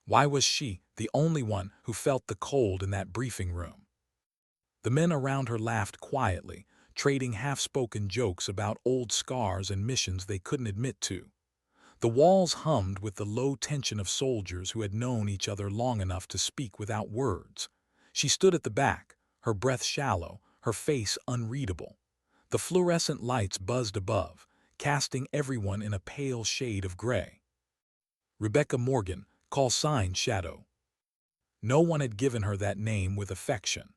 Why was she the only one who felt the cold in that briefing room? The men around her laughed quietly, trading half-spoken jokes about old scars and missions they couldn't admit to. The walls hummed with the low tension of soldiers who had known each other long enough to speak without words. She stood at the back, her breath shallow, her face unreadable. The fluorescent lights buzzed above, casting everyone in a pale shade of gray. Rebecca Morgan, call sign Shadow. No one had given her that name with affection.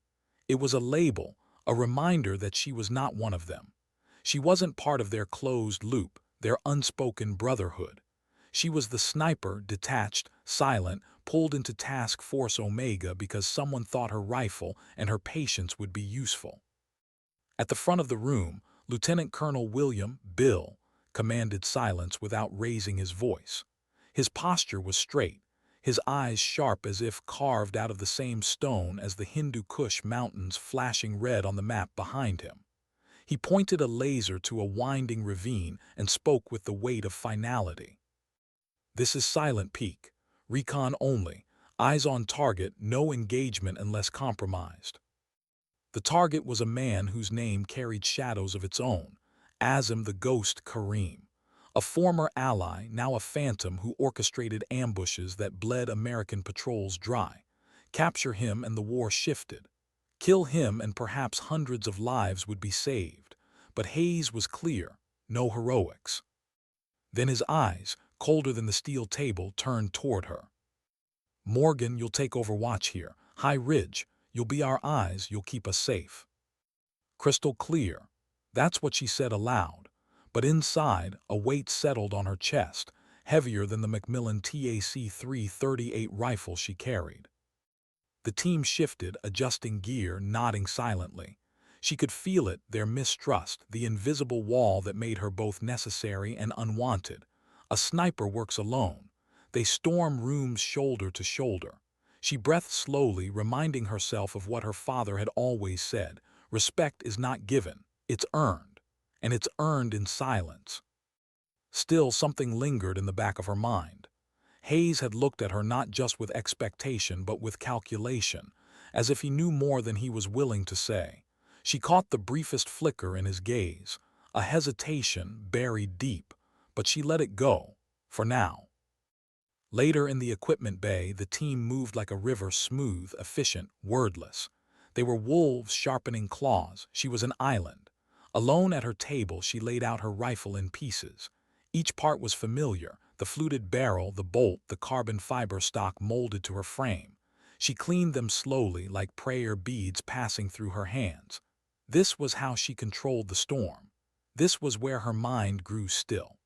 It was a label, a reminder that she was not one of them. She wasn't part of their closed loop, their unspoken brotherhood. She was the sniper, detached, silent, pulled into Task Force Omega because someone thought her rifle and her patience would be useful. At the front of the room, Lieutenant Colonel William Bill commanded silence without raising his voice. His posture was straight, his eyes sharp as if carved out of the same stone as the Hindu Kush mountains flashing red on the map behind him. He pointed a laser to a winding ravine and spoke with the weight of finality. This is Silent Peak. Recon only. Eyes on target, no engagement unless compromised. The target was a man whose name carried shadows of its own, Azim the Ghost Kareem, a former ally, now a phantom who orchestrated ambushes that bled American patrols dry. Capture him and the war shifted. Kill him and perhaps hundreds of lives would be saved. But Hayes was clear, no heroics. Then his eyes, colder than the steel table, turned toward her. Morgan, you'll take over watch here. High Ridge, you'll be our eyes, you'll keep us safe. Crystal clear. That's what she said aloud. But inside, a weight settled on her chest, heavier than the Macmillan TAC-338 rifle she carried. The team shifted, adjusting gear, nodding silently. She could feel it, their mistrust, the invisible wall that made her both necessary and unwanted. A sniper works alone. They storm rooms shoulder to shoulder. She breathed slowly, reminding herself of what her father had always said. Respect is not given, it's earned. And it's earned in silence. Still, something lingered in the back of her mind. Hayes had looked at her not just with expectation but with calculation, as if he knew more than he was willing to say. She caught the briefest flicker in his gaze, a hesitation buried deep, but she let it go, for now. Later in the equipment bay, the team moved like a river, smooth, efficient, wordless. They were wolves sharpening claws. She was an island. Alone at her table, she laid out her rifle in pieces. Each part was familiar, the fluted barrel, the bolt, the carbon fiber stock molded to her frame. She cleaned them slowly, like prayer beads passing through her hands. This was how she controlled the storm. This was where her mind grew still.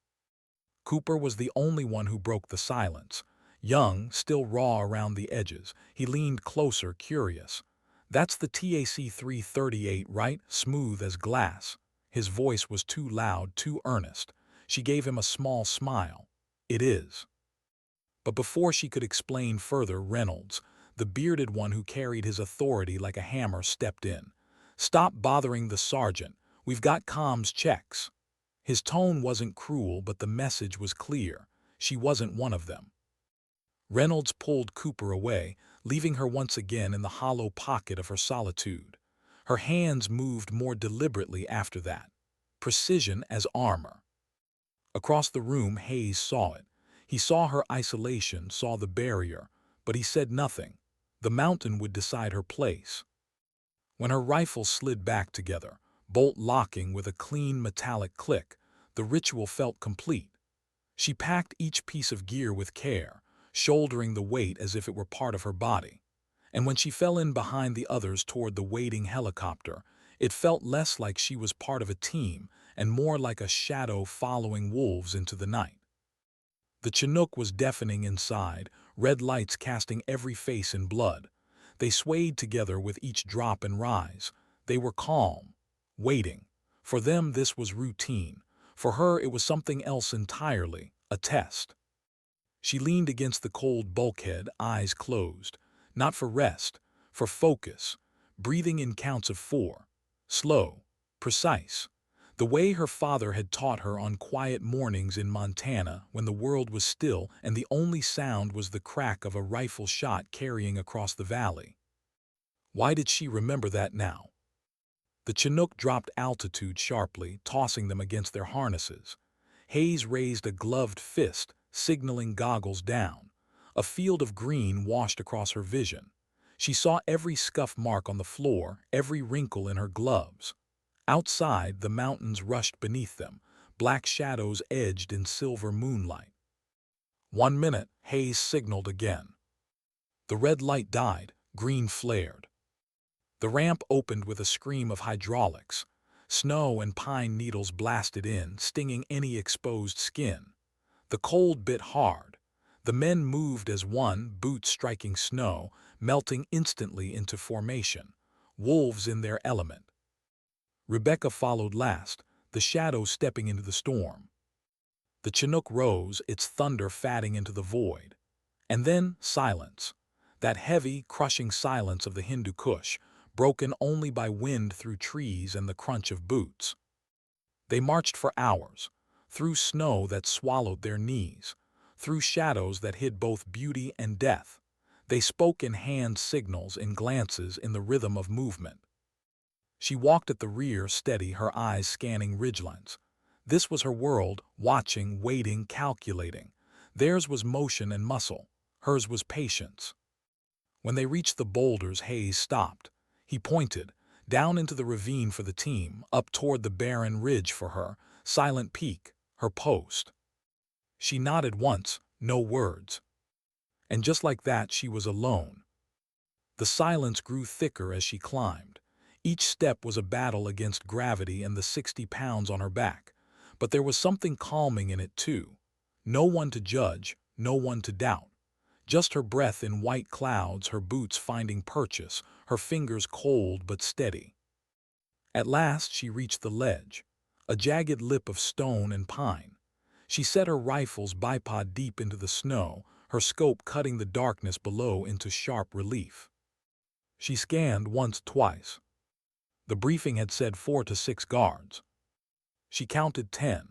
Cooper was the only one who broke the silence. Young, still raw around the edges, he leaned closer, curious. "That's the TAC-338, right? Smooth as glass." His voice was too loud, too earnest. She gave him a small smile. "It is." But before she could explain further, Reynolds, the bearded one who carried his authority like a hammer, stepped in. "Stop bothering the sergeant. We've got comms checks." His tone wasn't cruel, but the message was clear. She wasn't one of them. Reynolds pulled Cooper away, leaving her once again in the hollow pocket of her solitude. Her hands moved more deliberately after that. Precision as armor. Across the room, Hayes saw it. He saw her isolation, saw the barrier, but he said nothing. The mountain would decide her place. When her rifle slid back together, bolt locking with a clean metallic click, the ritual felt complete. She packed each piece of gear with care, shouldering the weight as if it were part of her body. And when she fell in behind the others toward the waiting helicopter, it felt less like she was part of a team and more like a shadow following wolves into the night. The Chinook was deafening inside, red lights casting every face in blood. They swayed together with each drop and rise. They were calm, waiting. For them this was routine. For her it was something else entirely, a test. She leaned against the cold bulkhead, eyes closed. Not for rest, for focus, breathing in counts of 4. Slow, precise. The The way her father had taught her on quiet mornings in Montana when the world was still and the only sound was the crack of a rifle shot carrying across the valley. Why did she remember that now? The Chinook dropped altitude sharply, tossing them against their harnesses. Hayes raised a gloved fist, signaling goggles down. A field of green washed across her vision. She saw every scuff mark on the floor, every wrinkle in her gloves. Outside, the mountains rushed beneath them, black shadows edged in silver moonlight. 1 minute, Hayes signaled again. The red light died, green flared. The ramp opened with a scream of hydraulics. Snow and pine needles blasted in, stinging any exposed skin. The cold bit hard. The men moved as one, boots striking snow, melting instantly into formation, wolves in their element. Rebecca followed last, the shadow stepping into the storm. The Chinook rose, its thunder fatting into the void. And then silence. That heavy, crushing silence of the Hindu Kush, broken only by wind through trees and the crunch of boots. They marched for hours, through snow that swallowed their knees, through shadows that hid both beauty and death. They spoke in hand signals, in glances, in the rhythm of movement. She walked at the rear, steady, her eyes scanning ridgelines. This was her world, watching, waiting, calculating. Theirs was motion and muscle. Hers was patience. When they reached the boulders, Hayes stopped. He pointed, down into the ravine for the team, up toward the barren ridge for her, Silent Peak, her post. She nodded once, no words. And just like that, she was alone. The silence grew thicker as she climbed. Each step was a battle against gravity and the 60 pounds on her back. But there was something calming in it, too. No one to judge, no one to doubt. Just her breath in white clouds, her boots finding purchase, her fingers cold but steady. At last she reached the ledge, a jagged lip of stone and pine. She set her rifle's bipod deep into the snow, her scope cutting the darkness below into sharp relief. She scanned once, twice. The briefing had said 4 to 6 guards. She counted 10,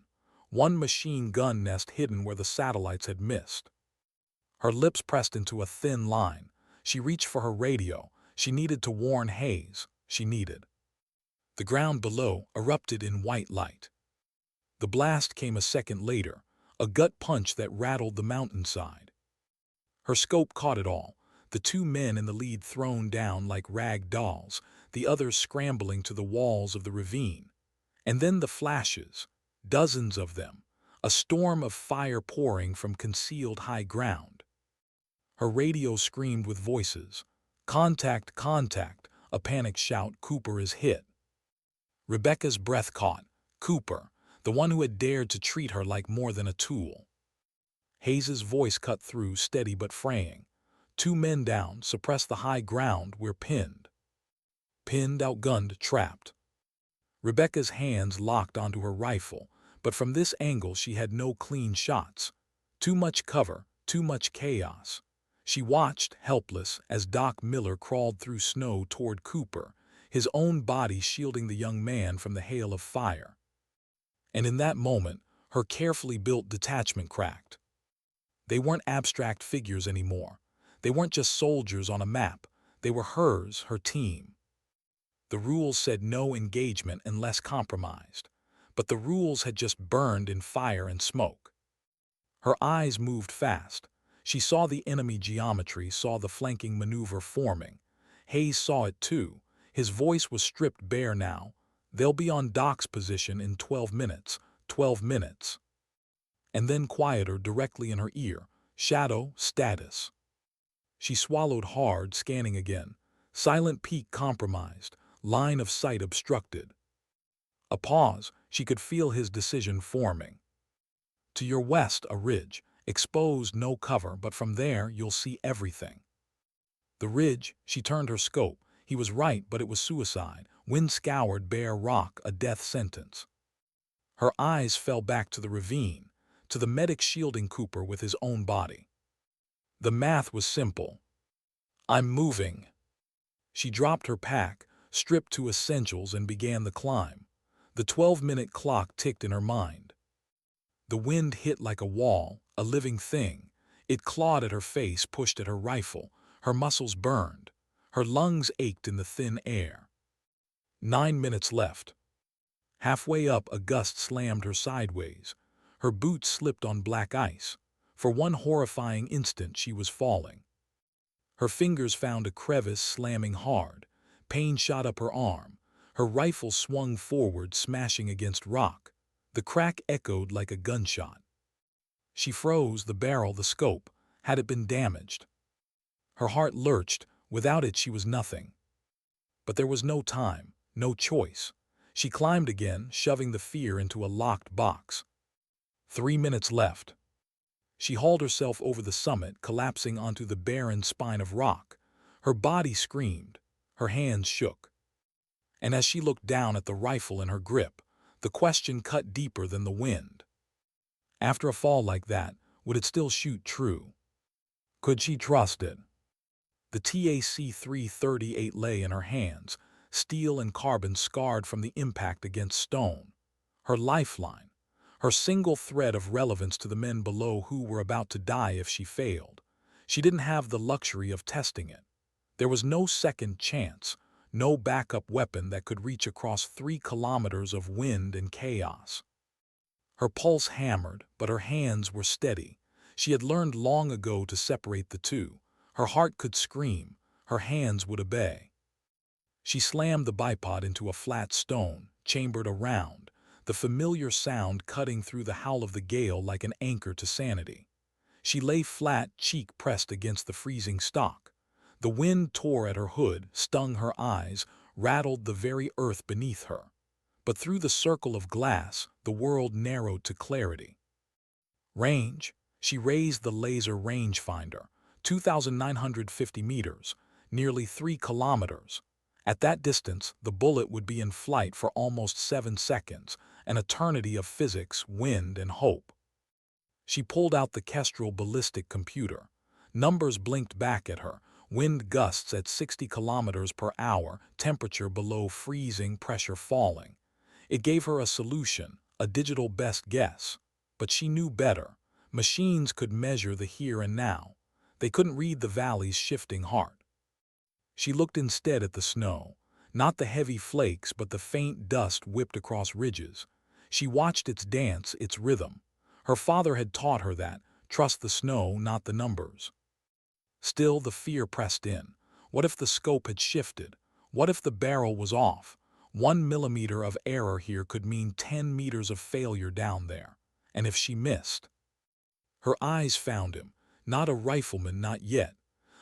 one machine gun nest hidden where the satellites had missed. Her lips pressed into a thin line. She reached for her radio. She needed to warn Hayes. She needed. The ground below erupted in white light. The blast came a second later, a gut punch that rattled the mountainside. Her scope caught it all, the 2 men in the lead thrown down like rag dolls, the others scrambling to the walls of the ravine. And then the flashes, dozens of them, a storm of fire pouring from concealed high ground. Her radio screamed with voices. Contact, contact, a panicked shout, Cooper is hit. Rebecca's breath caught. Cooper, the one who had dared to treat her like more than a tool. Hayes's voice cut through, steady but fraying. 2 men down, suppress the high ground, we're pinned. Pinned, outgunned, trapped. Rebecca's hands locked onto her rifle, but from this angle she had no clean shots. Too much cover, too much chaos. She watched, helpless, as Doc Miller crawled through snow toward Cooper, his own body shielding the young man from the hail of fire. And in that moment, her carefully built detachment cracked. They weren't abstract figures anymore. They weren't just soldiers on a map. They were hers, her team. The rules said no engagement unless compromised, but the rules had just burned in fire and smoke. Her eyes moved fast. She saw the enemy geometry, saw the flanking maneuver forming. Hayes saw it too. His voice was stripped bare now. They'll be on Doc's position in 12 minutes. 12 minutes. And then quieter, directly in her ear. Shadow, status. She swallowed hard, scanning again. Silent Peak compromised. Line of sight obstructed. A pause. She could feel his decision forming. To your west, a ridge. Exposed, no cover, but from there you'll see everything. The ridge, she turned her scope. He was right, but it was suicide. Wind-scoured, bare rock, a death sentence. Her eyes fell back to the ravine, to the medic shielding Cooper with his own body. The math was simple. I'm moving. She dropped her pack, stripped to essentials, and began the climb. The 12-minute clock ticked in her mind. The wind hit like a wall, a living thing. It clawed at her face, pushed at her rifle. Her muscles burned. Her lungs ached in the thin air. 9 minutes left. Halfway up, a gust slammed her sideways. Her boots slipped on black ice. For one horrifying instant, she was falling. Her fingers found a crevice, slamming hard. Pain shot up her arm. Her rifle swung forward, smashing against rock. The crack echoed like a gunshot. She froze, the barrel, the scope. Had it been damaged? Her heart lurched. Without it, she was nothing. But there was no time, no choice. She climbed again, shoving the fear into a locked box. 3 minutes left. She hauled herself over the summit, collapsing onto the barren spine of rock. Her body screamed. Her hands shook. And as she looked down at the rifle in her grip, the question cut deeper than the wind. After a fall like that, would it still shoot true? Could she trust it? The TAC-338 lay in her hands, steel and carbon scarred from the impact against stone. Her lifeline, her single thread of relevance to the men below who were about to die if she failed. She didn't have the luxury of testing it. There was no second chance, no backup weapon that could reach across 3 kilometers of wind and chaos. Her pulse hammered, but her hands were steady. She had learned long ago to separate the two. Her heart could scream, her hands would obey. She slammed the bipod into a flat stone, chambered around, the familiar sound cutting through the howl of the gale like an anchor to sanity. She lay flat, cheek pressed against the freezing stock. The wind tore at her hood, stung her eyes, rattled the very earth beneath her. But through the circle of glass, the world narrowed to clarity. Range. She raised the laser rangefinder, 2,950 meters, nearly 3 kilometers. At that distance, the bullet would be in flight for almost 7 seconds, an eternity of physics, wind, and hope. She pulled out the Kestrel ballistic computer. Numbers blinked back at her. Wind gusts at 60 kilometers per hour, temperature below freezing, pressure falling. It gave her a solution, a digital best guess. But she knew better. Machines could measure the here and now. They couldn't read the valley's shifting heart. She looked instead at the snow, not the heavy flakes but the faint dust whipped across ridges. She watched its dance, its rhythm. Her father had taught her that, trust the snow, not the numbers. Still, the fear pressed in. What if the scope had shifted? What if the barrel was off? 1 millimeter of error here could mean 10 meters of failure down there. And if she missed? Her eyes found him, not a rifleman, not yet.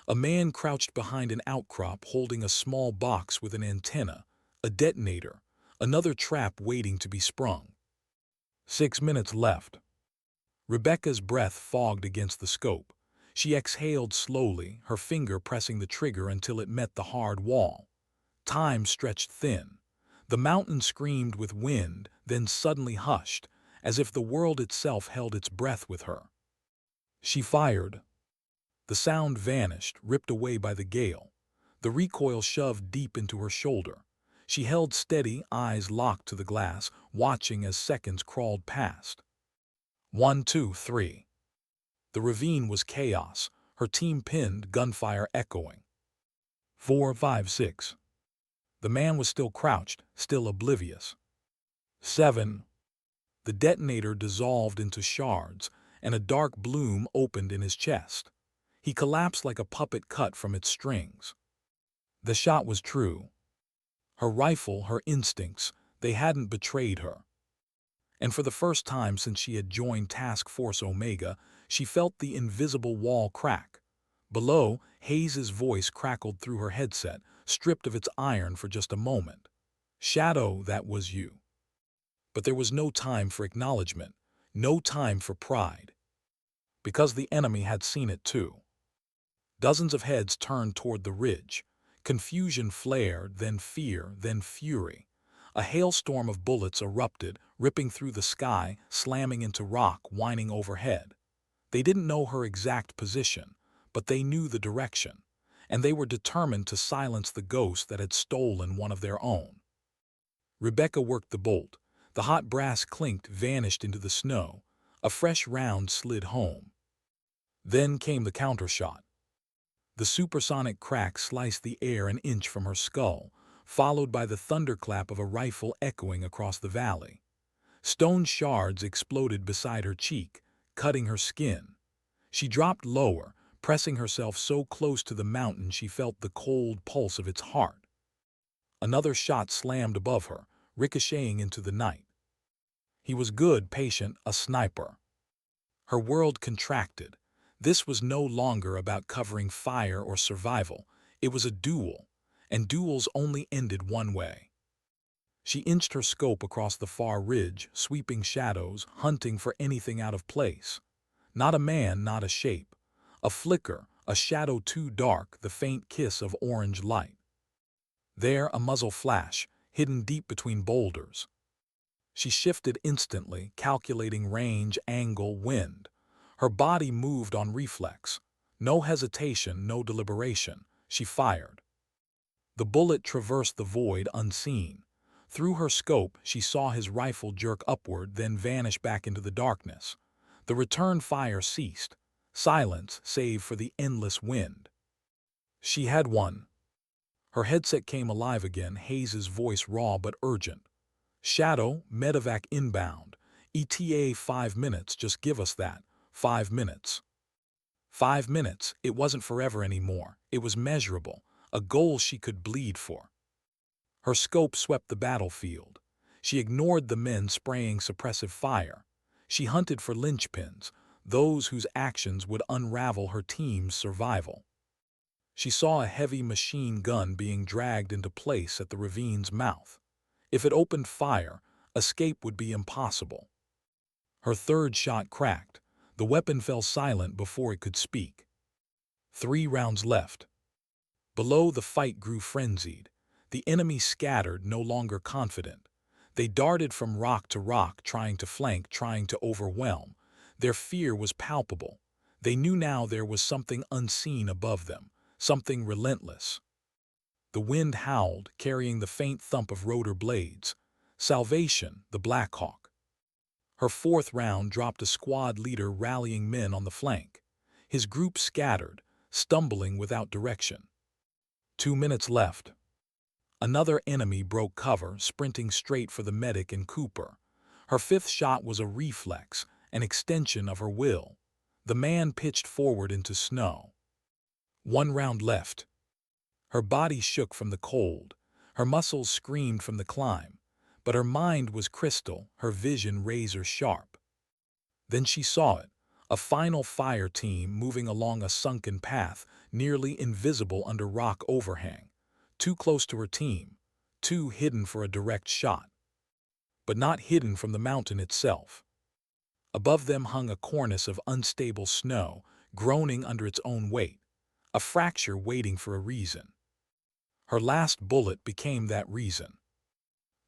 A man crouched behind an outcrop holding a small box with an antenna, a detonator, another trap waiting to be sprung. 6 minutes left. Rebecca's breath fogged against the scope. She exhaled slowly, her finger pressing the trigger until it met the hard wall. Time stretched thin. The mountain screamed with wind, then suddenly hushed, as if the world itself held its breath with her. She fired. The sound vanished, ripped away by the gale. The recoil shoved deep into her shoulder. She held steady, eyes locked to the glass, watching as seconds crawled past. 1, 2, 3. The ravine was chaos, her team pinned, gunfire echoing. 4, 5, 6. The man was still crouched, still oblivious. 7. The detonator dissolved into shards, and a dark bloom opened in his chest. He collapsed like a puppet cut from its strings. The shot was true. Her rifle, her instincts, they hadn't betrayed her. And for the first time since she had joined Task Force Omega, she felt the invisible wall crack. Below, Hayes's voice crackled through her headset, stripped of its iron for just a moment. Shadow, that was you. But there was no time for acknowledgement, no time for pride. Because the enemy had seen it too. Dozens of heads turned toward the ridge. Confusion flared, then fear, then fury. A hailstorm of bullets erupted, ripping through the sky, slamming into rock, whining overhead. They didn't know her exact position, but they knew the direction, and they were determined to silence the ghost that had stolen one of their own. Rebecca worked the bolt. The hot brass clinked, vanished into the snow. A fresh round slid home. Then came the countershot. The supersonic crack sliced the air an inch from her skull, followed by the thunderclap of a rifle echoing across the valley. Stone shards exploded beside her cheek, cutting her skin. She dropped lower, pressing herself so close to the mountain she felt the cold pulse of its heart. Another shot slammed above her, ricocheting into the night. He was good, patient, a sniper. Her world contracted. This was no longer about covering fire or survival. It was a duel, and duels only ended one way. She inched her scope across the far ridge, sweeping shadows, hunting for anything out of place. Not a man, not a shape. A flicker, a shadow too dark, the faint kiss of orange light. There, a muzzle flash, hidden deep between boulders. She shifted instantly, calculating range, angle, wind. Her body moved on reflex. No hesitation, no deliberation. She fired. The bullet traversed the void unseen. Through her scope, she saw his rifle jerk upward, then vanish back into the darkness. The return fire ceased. Silence, save for the endless wind. She had won. Her headset came alive again, Hayes's voice raw but urgent. Shadow, medevac inbound. ETA 5 minutes, just give us that. 5 minutes. 5 minutes, it wasn't forever anymore. It was measurable, a goal she could bleed for. Her scope swept the battlefield. She ignored the men spraying suppressive fire. She hunted for linchpins, those whose actions would unravel her team's survival. She saw a heavy machine gun being dragged into place at the ravine's mouth. If it opened fire, escape would be impossible. Her third shot cracked. The weapon fell silent before it could speak. 3 rounds left. Below, the fight grew frenzied. The enemy scattered, no longer confident. They darted from rock to rock, trying to flank, trying to overwhelm. Their fear was palpable. They knew now there was something unseen above them, something relentless. The wind howled, carrying the faint thump of rotor blades. Salvation, the Black Hawk. Her fourth round dropped a squad leader rallying men on the flank. His group scattered, stumbling without direction. 2 minutes left. Another enemy broke cover, sprinting straight for the medic and Cooper. Her fifth shot was a reflex, an extension of her will. The man pitched forward into snow. 1 round left. Her body shook from the cold. Her muscles screamed from the climb. But her mind was crystal, her vision razor sharp. Then she saw it, a final fire team moving along a sunken path, nearly invisible under rock overhang. Too close to her team, too hidden for a direct shot. But not hidden from the mountain itself. Above them hung a cornice of unstable snow, groaning under its own weight, a fracture waiting for a reason. Her last bullet became that reason.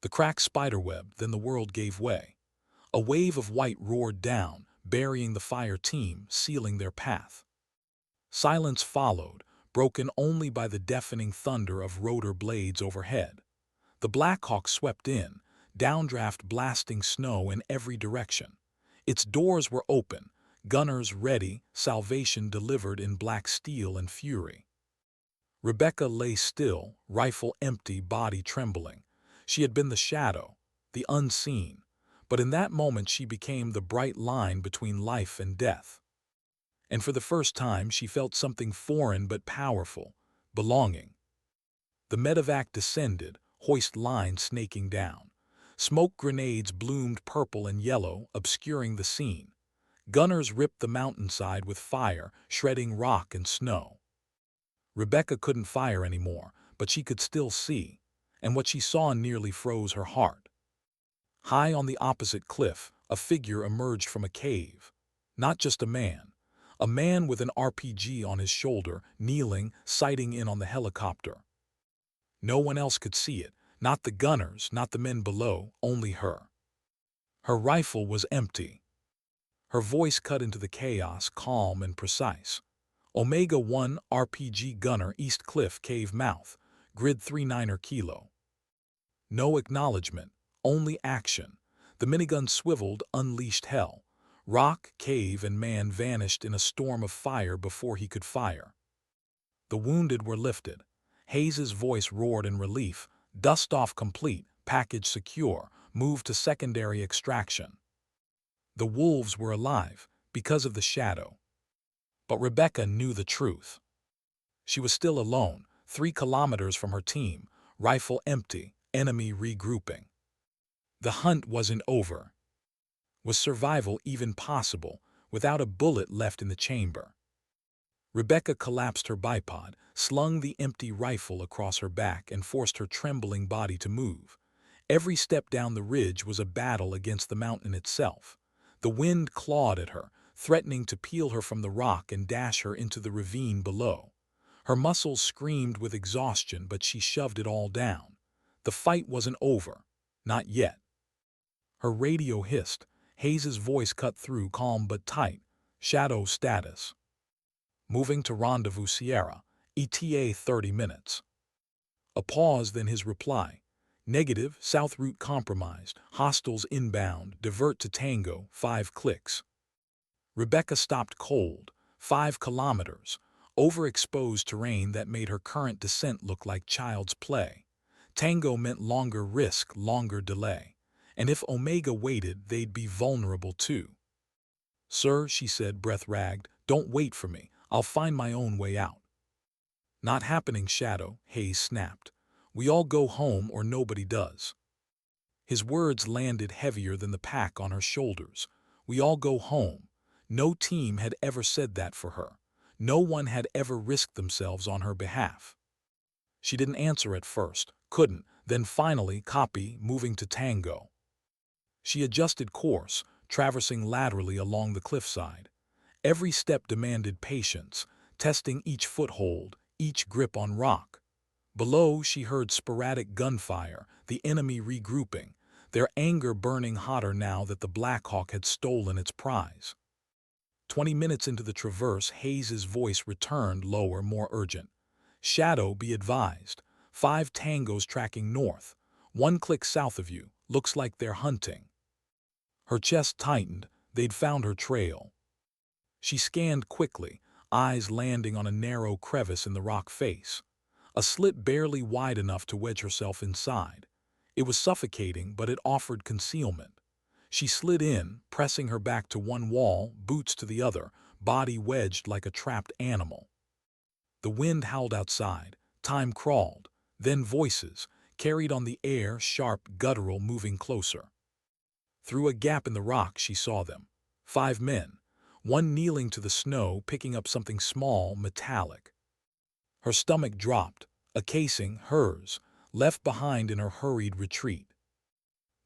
The cracked spiderweb, then the world gave way. A wave of white roared down, burying the fire team, sealing their path. Silence followed, broken only by the deafening thunder of rotor blades overhead. The Black Hawk swept in, downdraft blasting snow in every direction. Its doors were open, gunners ready, salvation delivered in black steel and fury. Rebecca lay still, rifle empty, body trembling. She had been the shadow, the unseen, but in that moment she became the bright line between life and death. And for the first time she felt something foreign but powerful, belonging. The medevac descended, hoist line snaking down. Smoke grenades bloomed purple and yellow, obscuring the scene. Gunners ripped the mountainside with fire, shredding rock and snow. Rebecca couldn't fire anymore, but she could still see, and what she saw nearly froze her heart. High on the opposite cliff, a figure emerged from a cave. Not just a man with an RPG on his shoulder, kneeling, sighting in on the helicopter. No one else could see it, not the gunners, not the men below, only her. Her rifle was empty. Her voice cut into the chaos, calm and precise. Omega 1 RPG gunner, East Cliff, cave mouth, grid 39er kilo. No acknowledgement, only action. The minigun swiveled, unleashed hell. Rock, cave, and man vanished in a storm of fire before he could fire. The wounded were lifted. Hayes's voice roared in relief. Dust off complete, package secure, move to secondary extraction. The wolves were alive, because of the shadow. But Rebecca knew the truth. She was still alone, 3 kilometers from her team, rifle empty, enemy regrouping. The hunt wasn't over. Was survival even possible, without a bullet left in the chamber? Rebecca collapsed her bipod, slung the empty rifle across her back, and forced her trembling body to move. Every step down the ridge was a battle against the mountain itself. The wind clawed at her, threatening to peel her from the rock and dash her into the ravine below. Her muscles screamed with exhaustion, but she shoved it all down. The fight wasn't over. Not yet. Her radio hissed. Hayes's voice cut through, calm but tight. Shadow status. Moving to Rendezvous Sierra, ETA 30 minutes. A pause, then his reply. Negative, south route compromised, hostiles inbound, divert to Tango, 5 clicks. Rebecca stopped cold, 5 kilometers, overexposed terrain that made her current descent look like child's play. Tango meant longer risk, longer delay. And if Omega waited, they'd be vulnerable too. Sir, she said, breath ragged, don't wait for me. I'll find my own way out. Not happening, Shadow, Hayes snapped. We all go home or nobody does. His words landed heavier than the pack on her shoulders. We all go home. No team had ever said that for her. No one had ever risked themselves on her behalf. She didn't answer at first, couldn't, then finally, copy, moving to Tango. She adjusted course, traversing laterally along the cliffside. Every step demanded patience, testing each foothold, each grip on rock. Below, she heard sporadic gunfire, the enemy regrouping, their anger burning hotter now that the Black Hawk had stolen its prize. 20 minutes into the traverse, Hayes's voice returned, lower, more urgent. Shadow, be advised. 5 tangos tracking north. 1 click south of you. Looks like they're hunting. Her chest tightened. They'd found her trail. She scanned quickly, eyes landing on a narrow crevice in the rock face. A slit barely wide enough to wedge herself inside. It was suffocating, but it offered concealment. She slid in, pressing her back to one wall, boots to the other, body wedged like a trapped animal. The wind howled outside. Time crawled. Then voices, carried on the air, sharp, guttural, moving closer. Through a gap in the rock, she saw them. 5 men. One kneeling to the snow, picking up something small, metallic. Her stomach dropped, a casing, hers, left behind in her hurried retreat.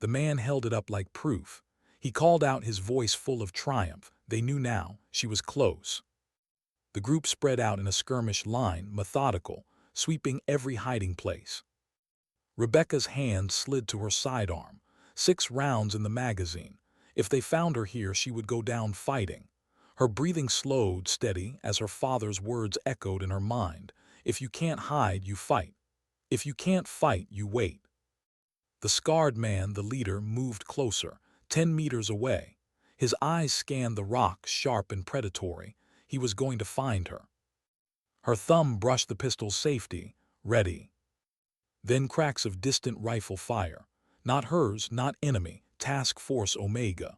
The man held it up like proof. He called out, his voice full of triumph. They knew now, she was close. The group spread out in a skirmish line, methodical, sweeping every hiding place. Rebecca's hand slid to her sidearm, 6 rounds in the magazine. If they found her here, she would go down fighting. Her breathing slowed, steady, as her father's words echoed in her mind. If you can't hide, you fight. If you can't fight, you wait. The scarred man, the leader, moved closer, 10 meters away. His eyes scanned the rock, sharp and predatory. He was going to find her. Her thumb brushed the pistol's safety, ready. Then cracks of distant rifle fire. Not hers, not enemy, Task Force Omega.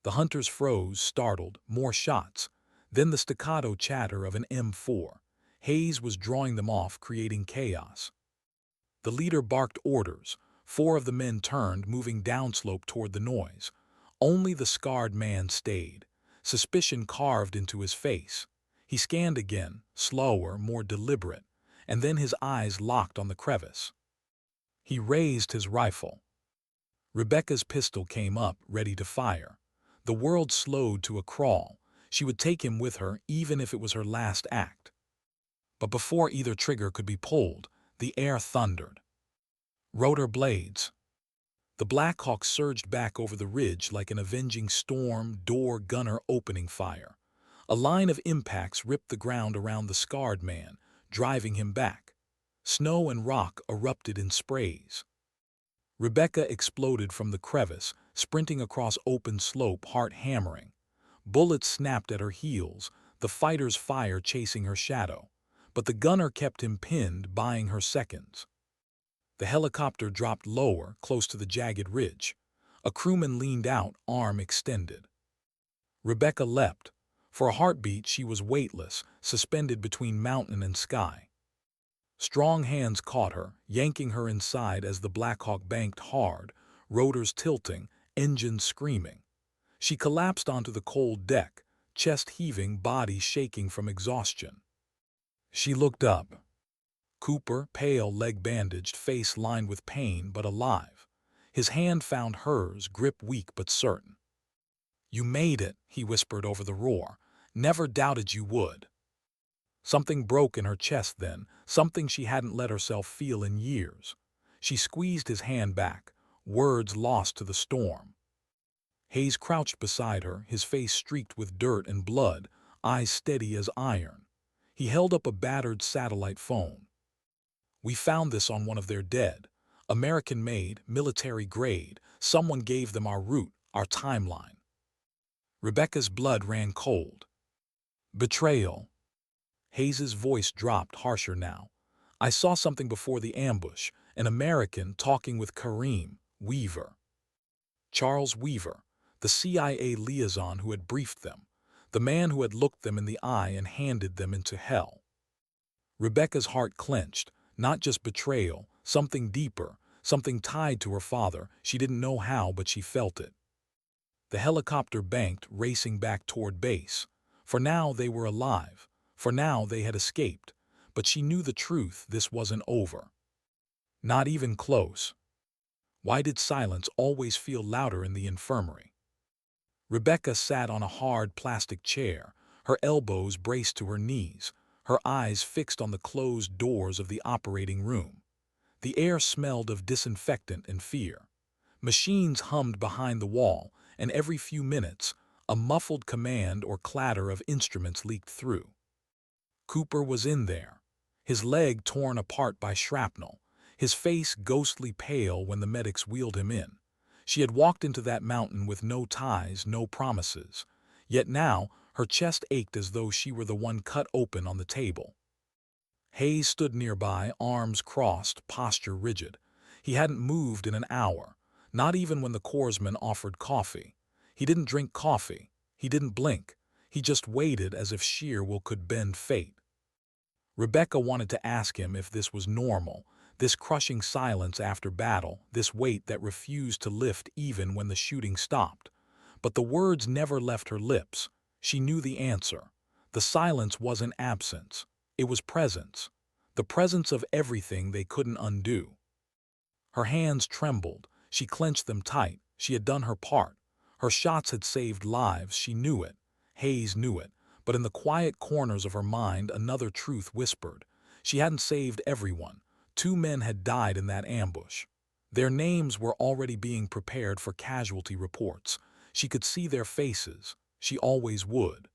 The hunters froze, startled, more shots. Then the staccato chatter of an M4. Hayes was drawing them off, creating chaos. The leader barked orders. 4 of the men turned, moving downslope toward the noise. Only the scarred man stayed, suspicion carved into his face. He scanned again, slower, more deliberate, and then his eyes locked on the crevice. He raised his rifle. Rebecca's pistol came up, ready to fire. The world slowed to a crawl. She would take him with her, even if it was her last act. But before either trigger could be pulled, the air thundered. Rotor blades. The Black Hawk surged back over the ridge like an avenging storm, door gunner opening fire. A line of impacts ripped the ground around the scarred man, driving him back. Snow and rock erupted in sprays. Rebecca exploded from the crevice, sprinting across open slope, heart hammering. Bullets snapped at her heels, the fighter's fire chasing her shadow. But the gunner kept him pinned, buying her seconds. The helicopter dropped lower, close to the jagged ridge. A crewman leaned out, arm extended. Rebecca leapt. For a heartbeat, she was weightless, suspended between mountain and sky. Strong hands caught her, yanking her inside as the Black Hawk banked hard, rotors tilting, engines screaming. She collapsed onto the cold deck, chest heaving, body shaking from exhaustion. She looked up. Cooper, pale, leg bandaged, face lined with pain but alive. His hand found hers, grip weak but certain. "You made it," he whispered over the roar. "Never doubted you would." Something broke in her chest then, something she hadn't let herself feel in years. She squeezed his hand back, words lost to the storm. Hayes crouched beside her, his face streaked with dirt and blood, eyes steady as iron. He held up a battered satellite phone. "We found this on one of their dead. American-made, military-grade. Someone gave them our route, our timeline." Rebecca's blood ran cold. "Betrayal." Hayes's voice dropped, harsher now. "I saw something before the ambush, an American talking with Kareem Weaver. Charles Weaver, the CIA liaison who had briefed them, the man who had looked them in the eye and handed them into hell." Rebecca's heart clenched, not just betrayal, something deeper, something tied to her father. She didn't know how, but she felt it. The helicopter banked, racing back toward base. For now they were alive. For now they had escaped. But she knew the truth, this wasn't over. Not even close. Why did silence always feel louder in the infirmary? Rebecca sat on a hard plastic chair, her elbows braced to her knees, her eyes fixed on the closed doors of the operating room. The air smelled of disinfectant and fear. Machines hummed behind the wall, and every few minutes, a muffled command or clatter of instruments leaked through. Cooper was in there, his leg torn apart by shrapnel, his face ghostly pale when the medics wheeled him in. She had walked into that mountain with no ties, no promises. Yet now, her chest ached as though she were the one cut open on the table. Hayes stood nearby, arms crossed, posture rigid. He hadn't moved in an hour, not even when the corpsman offered coffee. He didn't drink coffee. He didn't blink. He just waited as if sheer will could bend fate. Rebecca wanted to ask him if this was normal, this crushing silence after battle, this weight that refused to lift even when the shooting stopped. But the words never left her lips. She knew the answer. The silence wasn't absence. It was presence. The presence of everything they couldn't undo. Her hands trembled. She clenched them tight. She had done her part. Her shots had saved lives. She knew it. Hayes knew it. But in the quiet corners of her mind, another truth whispered. She hadn't saved everyone. 2 men had died in that ambush. Their names were already being prepared for casualty reports. She could see their faces. She always would.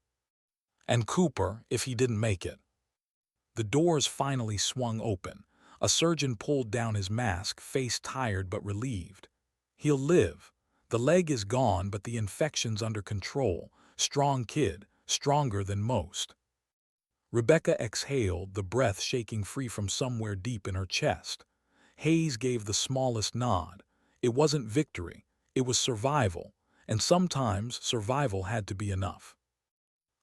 And Cooper, if he didn't make it. The doors finally swung open. A surgeon pulled down his mask, face tired but relieved. "He'll live. The leg is gone, but the infection's under control. Strong kid, stronger than most." Rebecca exhaled, the breath shaking free from somewhere deep in her chest. Hayes gave the smallest nod. It wasn't victory. It was survival. And sometimes survival had to be enough.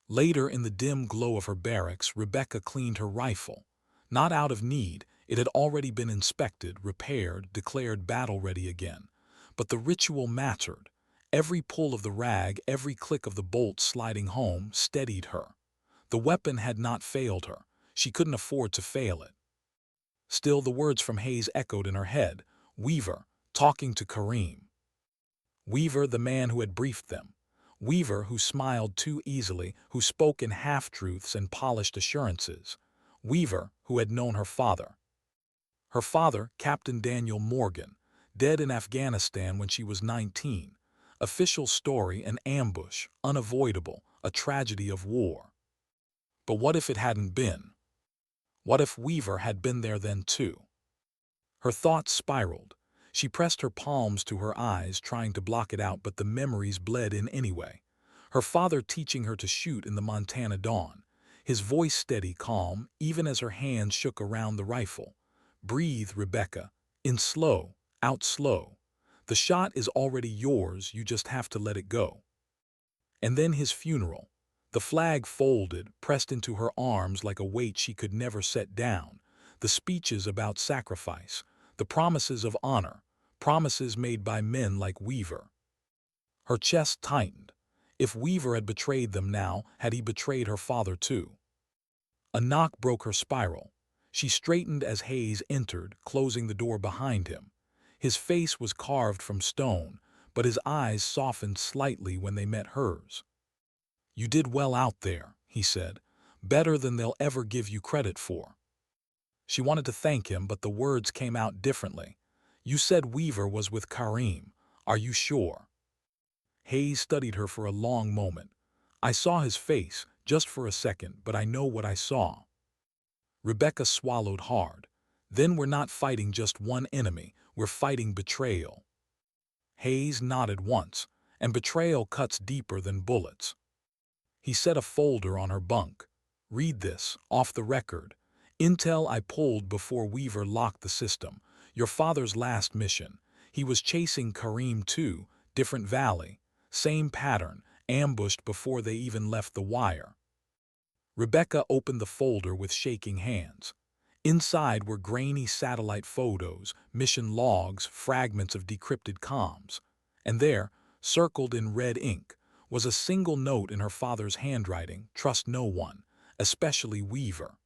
Later, in the dim glow of her barracks, Rebecca cleaned her rifle. Not out of need. It had already been inspected, repaired, declared battle-ready again. But the ritual mattered. Every pull of the rag, every click of the bolt sliding home, steadied her. The weapon had not failed her. She couldn't afford to fail it. Still, the words from Hayes echoed in her head. Weaver, talking to Kareem. Weaver, the man who had briefed them. Weaver, who smiled too easily, who spoke in half-truths and polished assurances. Weaver, who had known her father. Her father, Captain Daniel Morgan, dead in Afghanistan when she was 19. Official story, an ambush, unavoidable, a tragedy of war. But what if it hadn't been? What if Weaver had been there then too? Her thoughts spiraled. She pressed her palms to her eyes, trying to block it out, but the memories bled in anyway. Her father teaching her to shoot in the Montana dawn. His voice steady, calm, even as her hands shook around the rifle. "Breathe, Rebecca. In slow, out slow. The shot is already yours, you just have to let it go." And then his funeral. The flag folded, pressed into her arms like a weight she could never set down. The speeches about sacrifice. The promises of honor. Promises made by men like Weaver. Her chest tightened. If Weaver had betrayed them now, had he betrayed her father too? A knock broke her spiral. She straightened as Hayes entered, closing the door behind him. His face was carved from stone, but his eyes softened slightly when they met hers. "You did well out there," he said. "Better than they'll ever give you credit for." She wanted to thank him, but the words came out differently. "You said Weaver was with Kareem. Are you sure?" Hayes studied her for a long moment. "I saw his face, just for a second, but I know what I saw." Rebecca swallowed hard. "Then we're not fighting just one enemy, we're fighting betrayal." Hayes nodded once, "And betrayal cuts deeper than bullets." He set a folder on her bunk. "Read this, off the record. Intel I pulled before Weaver locked the system. Your father's last mission. He was chasing Kareem too, different valley. Same pattern, ambushed before they even left the wire." Rebecca opened the folder with shaking hands. Inside were grainy satellite photos, mission logs, fragments of decrypted comms. And there, circled in red ink, was a single note in her father's handwriting: "Trust no one, especially Weaver."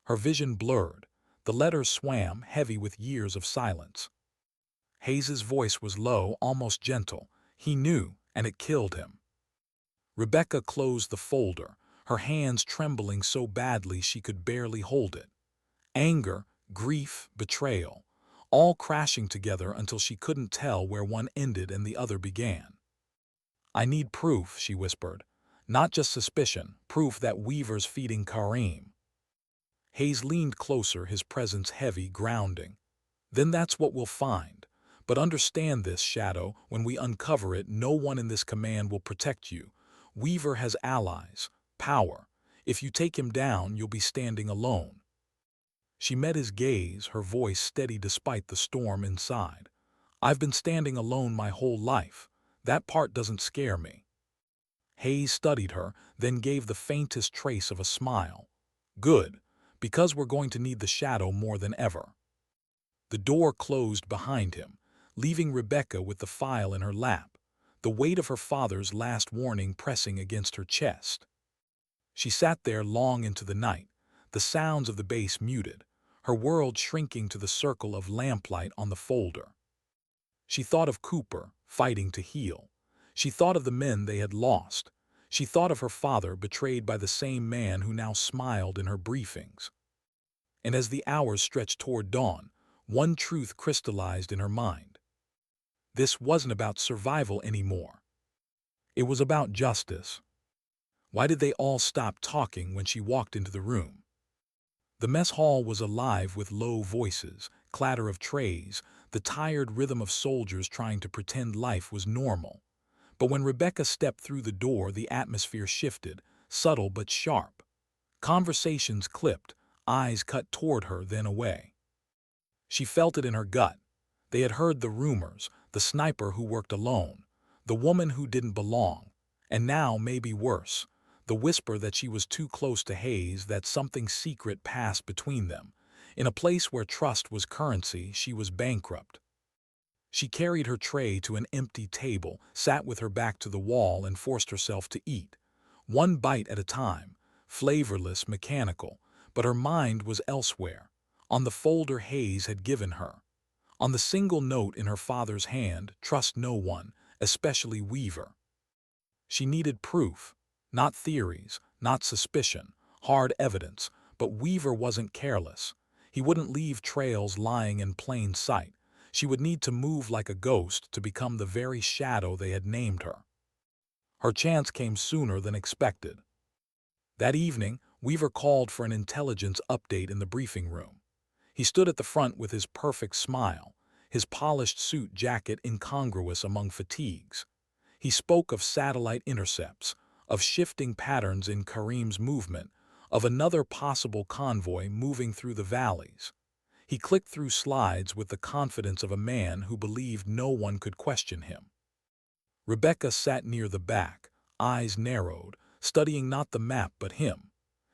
Her vision blurred. The letters swam, heavy with years of silence. Hayes's voice was low, almost gentle. He knew, and it killed him. Rebecca closed the folder, her hands trembling so badly she could barely hold it. Anger, grief, betrayal, all crashing together until she couldn't tell where one ended and the other began. "I need proof," she whispered. "Not just suspicion, proof that Weaver's feeding Kareem." Hayes leaned closer, his presence heavy, grounding. "Then that's what we'll find. But understand this, Shadow, when we uncover it, no one in this command will protect you. Weaver has allies, power. If you take him down, you'll be standing alone." She met his gaze, her voice steady despite the storm inside. "I've been standing alone my whole life. That part doesn't scare me." Hayes studied her, then gave the faintest trace of a smile. "Good, because we're going to need the Shadow more than ever." The door closed behind him, leaving Rebecca with the file in her lap, the weight of her father's last warning pressing against her chest. She sat there long into the night, the sounds of the base muted, her world shrinking to the circle of lamplight on the folder. She thought of Cooper, fighting to heal. She thought of the men they had lost. She thought of her father, betrayed by the same man who now smiled in her briefings. And as the hours stretched toward dawn, one truth crystallized in her mind. This wasn't about survival anymore. It was about justice. Why did they all stop talking when she walked into the room? The mess hall was alive with low voices, clatter of trays, the tired rhythm of soldiers trying to pretend life was normal. But when Rebecca stepped through the door, the atmosphere shifted, subtle but sharp. Conversations clipped, eyes cut toward her, then away. She felt it in her gut. They had heard the rumors, the sniper who worked alone, the woman who didn't belong, and now, maybe worse, the whisper that she was too close to Hayes, that something secret passed between them. In a place where trust was currency, she was bankrupt. She carried her tray to an empty table, sat with her back to the wall, and forced herself to eat. One bite at a time, flavorless, mechanical, but her mind was elsewhere, on the folder Hayes had given her. On the single note in her father's hand: "Trust no one, especially Weaver." She needed proof, not theories, not suspicion, hard evidence, but Weaver wasn't careless. He wouldn't leave trails lying in plain sight. She would need to move like a ghost to become the very Shadow they had named her. Her chance came sooner than expected. That evening, Weaver called for an intelligence update in the briefing room. He stood at the front with his perfect smile, his polished suit jacket incongruous among fatigues. He spoke of satellite intercepts, of shifting patterns in Kareem's movement, of another possible convoy moving through the valleys. He clicked through slides with the confidence of a man who believed no one could question him. Rebecca sat near the back, eyes narrowed, studying not the map but him.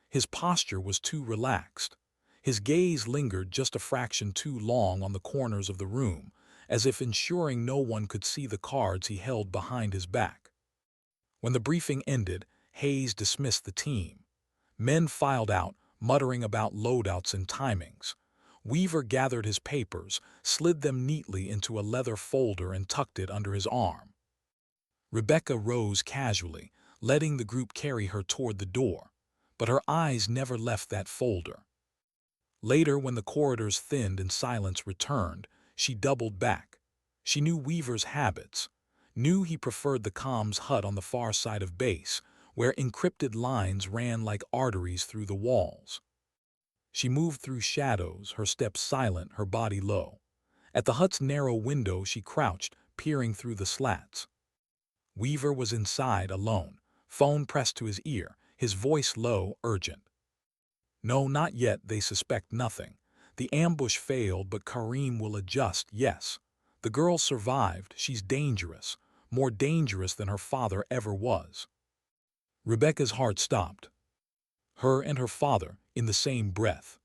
His posture was too relaxed. His gaze lingered just a fraction too long on the corners of the room, as if ensuring no one could see the cards he held behind his back. When the briefing ended, Hayes dismissed the team. Men filed out, muttering about loadouts and timings. Weaver gathered his papers, slid them neatly into a leather folder and tucked it under his arm. Rebecca rose casually, letting the group carry her toward the door, but her eyes never left that folder. Later, when the corridors thinned and silence returned, she doubled back. She knew Weaver's habits, knew he preferred the comms hut on the far side of base, where encrypted lines ran like arteries through the walls. She moved through shadows, her steps silent, her body low. At the hut's narrow window she crouched, peering through the slats. Weaver was inside, alone, phone pressed to his ear, his voice low, urgent. No, not yet, they suspect nothing. The ambush failed, but Kareem will adjust, yes. The girl survived, she's dangerous, more dangerous than her father ever was. Rebecca's heart stopped. Her and her father, in the same breath.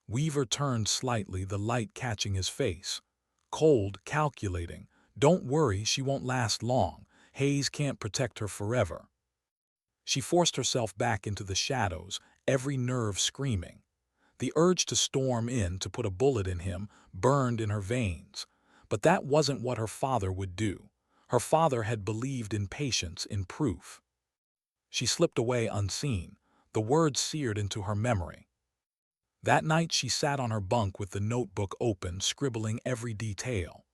Weaver turned slightly, the light catching his face. Cold, calculating. Don't worry, she won't last long. Hayes can't protect her forever. She forced herself back into the shadows, every nerve screaming. The urge to storm in, to put a bullet in him, burned in her veins. But that wasn't what her father would do. Her father had believed in patience, in proof. She slipped away unseen, the words seared into her memory. That night she sat on her bunk with the notebook open, scribbling every detail.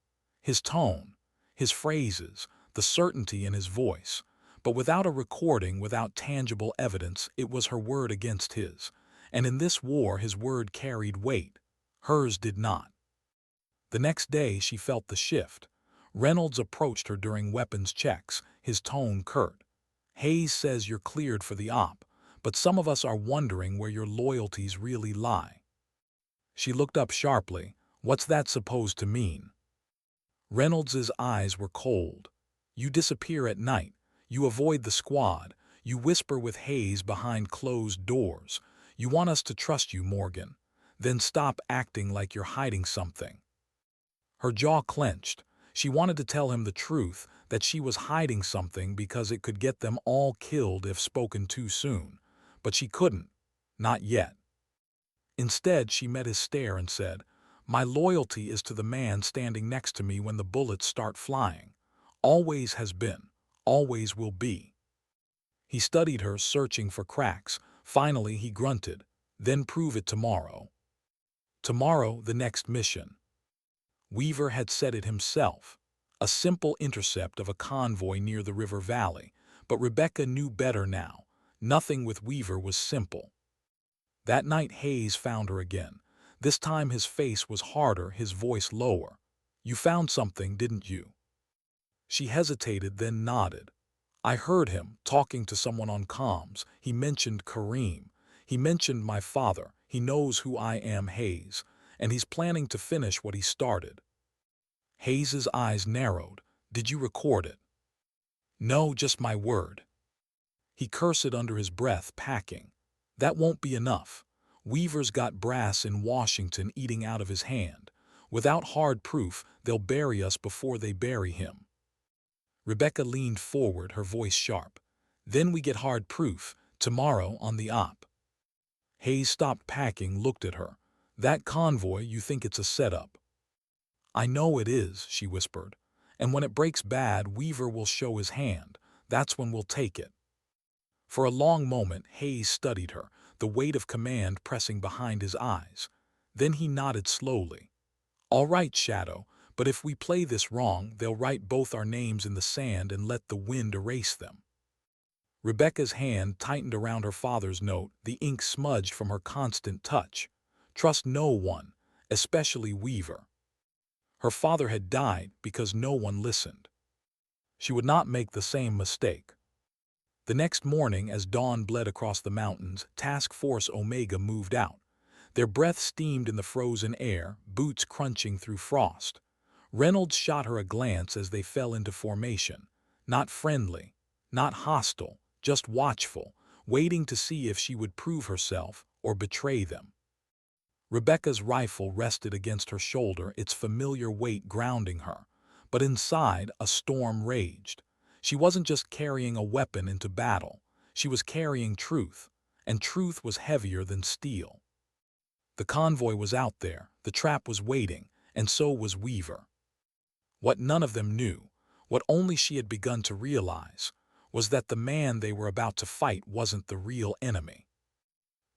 His tone, his phrases, the certainty in his voice. But without a recording, without tangible evidence, it was her word against his. And in this war his word carried weight. Hers did not. The next day she felt the shift. Reynolds approached her during weapons checks, his tone curt. Hayes says you're cleared for the op, but some of us are wondering where your loyalties really lie. She looked up sharply. What's that supposed to mean? Reynolds's eyes were cold. You disappear at night. You avoid the squad. You whisper with Hayes behind closed doors. You want us to trust you, Morgan. Then stop acting like you're hiding something. Her jaw clenched. She wanted to tell him the truth, that she was hiding something because it could get them all killed if spoken too soon. But she couldn't. Not yet. Instead, she met his stare and said, "My loyalty is to the man standing next to me when the bullets start flying. Always has been. Always will be." He studied her, searching for cracks. Finally, he grunted, "Then prove it tomorrow." Tomorrow, the next mission. Weaver had said it himself. A simple intercept of a convoy near the river valley. But Rebecca knew better now. Nothing with Weaver was simple. That night Hayes found her again. This time his face was harder, his voice lower. "You found something, didn't you?" She hesitated, then nodded. "I heard him, talking to someone on comms. He mentioned Kareem. He mentioned my father. He knows who I am, Hayes. And he's planning to finish what he started." Hayes's eyes narrowed. "Did you record it?" "No, just my word." He cursed under his breath, packing. "That won't be enough. Weaver's got brass in Washington eating out of his hand. Without hard proof, they'll bury us before they bury him." Rebecca leaned forward, her voice sharp. "Then we get hard proof, tomorrow on the op." Hayes stopped packing, looked at her. "That convoy, you think it's a setup?" "I know it is," she whispered. "And when it breaks bad, Weaver will show his hand. That's when we'll take it." For a long moment, Hayes studied her, the weight of command pressing behind his eyes. Then he nodded slowly. "All right, Shadow, but if we play this wrong, they'll write both our names in the sand and let the wind erase them." Rebecca's hand tightened around her father's note, the ink smudged from her constant touch. "Trust no one, especially Weaver." Her father had died because no one listened. She would not make the same mistake. The next morning, as dawn bled across the mountains, Task Force Omega moved out. Their breath steamed in the frozen air, boots crunching through frost. Reynolds shot her a glance as they fell into formation. Not friendly, not hostile, just watchful, waiting to see if she would prove herself or betray them. Rebecca's rifle rested against her shoulder, its familiar weight grounding her. But inside, a storm raged. She wasn't just carrying a weapon into battle. She was carrying truth, and truth was heavier than steel. The convoy was out there, the trap was waiting, and so was Weaver. What none of them knew, what only she had begun to realize, was that the man they were about to fight wasn't the real enemy.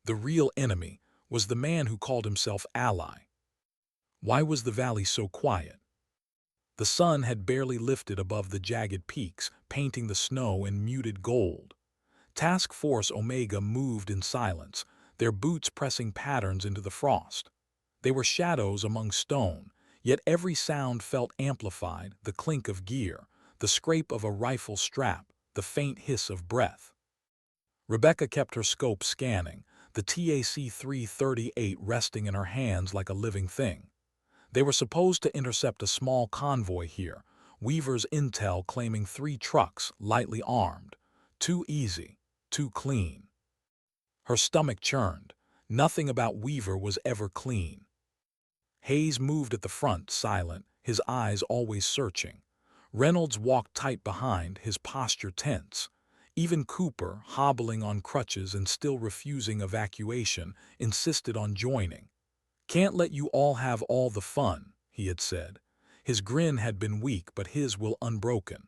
The real enemy was the man who called himself ally. Why was the valley so quiet? The sun had barely lifted above the jagged peaks, painting the snow in muted gold. Task Force Omega moved in silence, their boots pressing patterns into the frost. They were shadows among stone, yet every sound felt amplified, the clink of gear, the scrape of a rifle strap, the faint hiss of breath. Rebecca kept her scope scanning, the TAC-338 resting in her hands like a living thing. They were supposed to intercept a small convoy here, Weaver's intel claiming 3 trucks, lightly armed. Too easy, too clean. Her stomach churned. Nothing about Weaver was ever clean. Hayes moved at the front, silent, his eyes always searching. Reynolds walked tight behind, his posture tense. Even Cooper, hobbling on crutches and still refusing evacuation, insisted on joining. "Can't let you all have all the fun," he had said. His grin had been weak, but his will unbroken.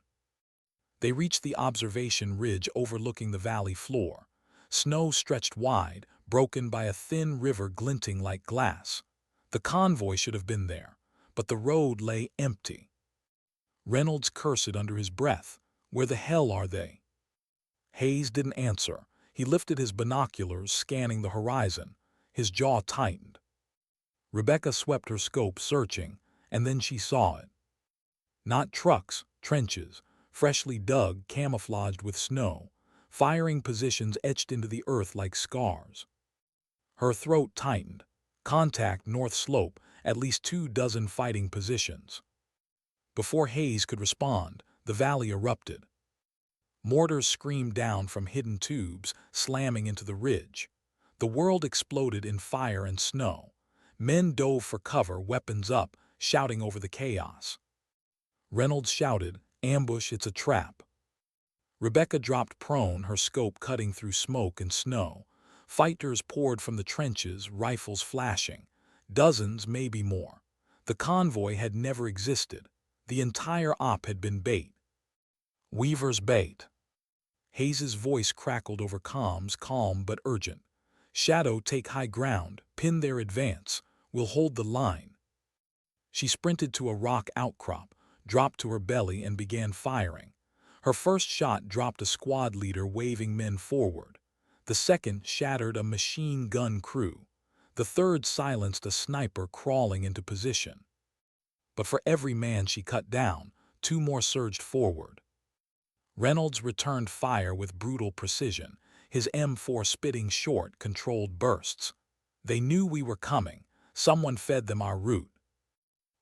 They reached the observation ridge overlooking the valley floor. Snow stretched wide, broken by a thin river glinting like glass. The convoy should have been there, but the road lay empty. Reynolds cursed under his breath. Where the hell are they? Hayes didn't answer. He lifted his binoculars, scanning the horizon. His jaw tightened. Rebecca swept her scope, searching, and then she saw it. Not trucks, trenches, freshly dug, camouflaged with snow, firing positions etched into the earth like scars. Her throat tightened. Contact north slope, at least 24 fighting positions. Before Hayes could respond, the valley erupted. Mortars screamed down from hidden tubes, slamming into the ridge. The world exploded in fire and snow. Men dove for cover, weapons up, shouting over the chaos. Reynolds shouted, "Ambush, it's a trap." Rebecca dropped prone, her scope cutting through smoke and snow. Fighters poured from the trenches, rifles flashing. Dozens, maybe more. The convoy had never existed. The entire op had been bait. Weaver's bait. Hayes's voice crackled over comms, calm but urgent. "Shadow, take high ground, pin their advance. We'll hold the line." She sprinted to a rock outcrop, dropped to her belly and began firing. Her first shot dropped a squad leader waving men forward. The second shattered a machine gun crew. The third silenced a sniper crawling into position. But for every man she cut down, 2 more surged forward. Reynolds returned fire with brutal precision, his M4 spitting short, controlled bursts. "They knew we were coming. Someone fed them our route."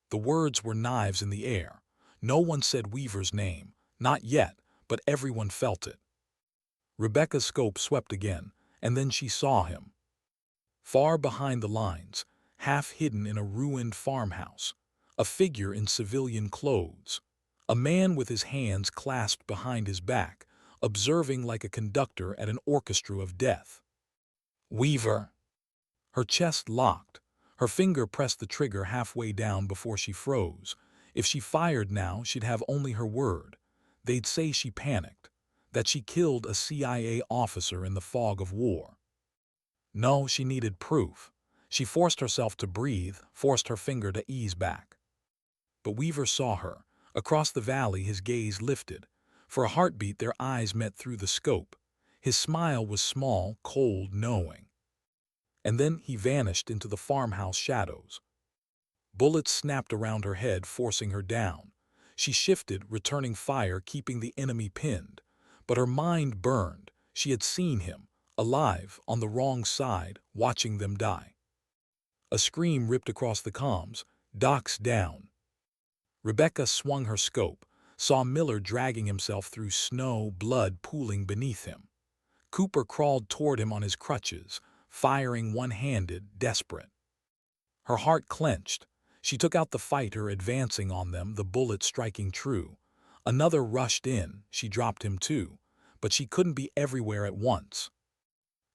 The words were knives in the air. No one said Weaver's name, not yet, but everyone felt it. Rebecca's scope swept again, and then she saw him. Far behind the lines, half hidden in a ruined farmhouse, a figure in civilian clothes. A man with his hands clasped behind his back, observing like a conductor at an orchestra of death. "Weaver!" Her chest locked. Her finger pressed the trigger halfway down before she froze. If she fired now, she'd have only her word. They'd say she panicked, that she killed a CIA officer in the fog of war. No, she needed proof. She forced herself to breathe, forced her finger to ease back. But Weaver saw her. Across the valley, his gaze lifted. For a heartbeat, their eyes met through the scope. His smile was small, cold, knowing. And then he vanished into the farmhouse shadows. Bullets snapped around her head, forcing her down. She shifted, returning fire, keeping the enemy pinned. But her mind burned. She had seen him, alive, on the wrong side, watching them die. A scream ripped across the comms. "Doc's down." Rebecca swung her scope, saw Miller dragging himself through snow, blood pooling beneath him. Cooper crawled toward him on his crutches, firing one-handed, desperate. Her heart clenched. She took out the fighter advancing on them, the bullet striking true. Another rushed in, she dropped him too, but she couldn't be everywhere at once.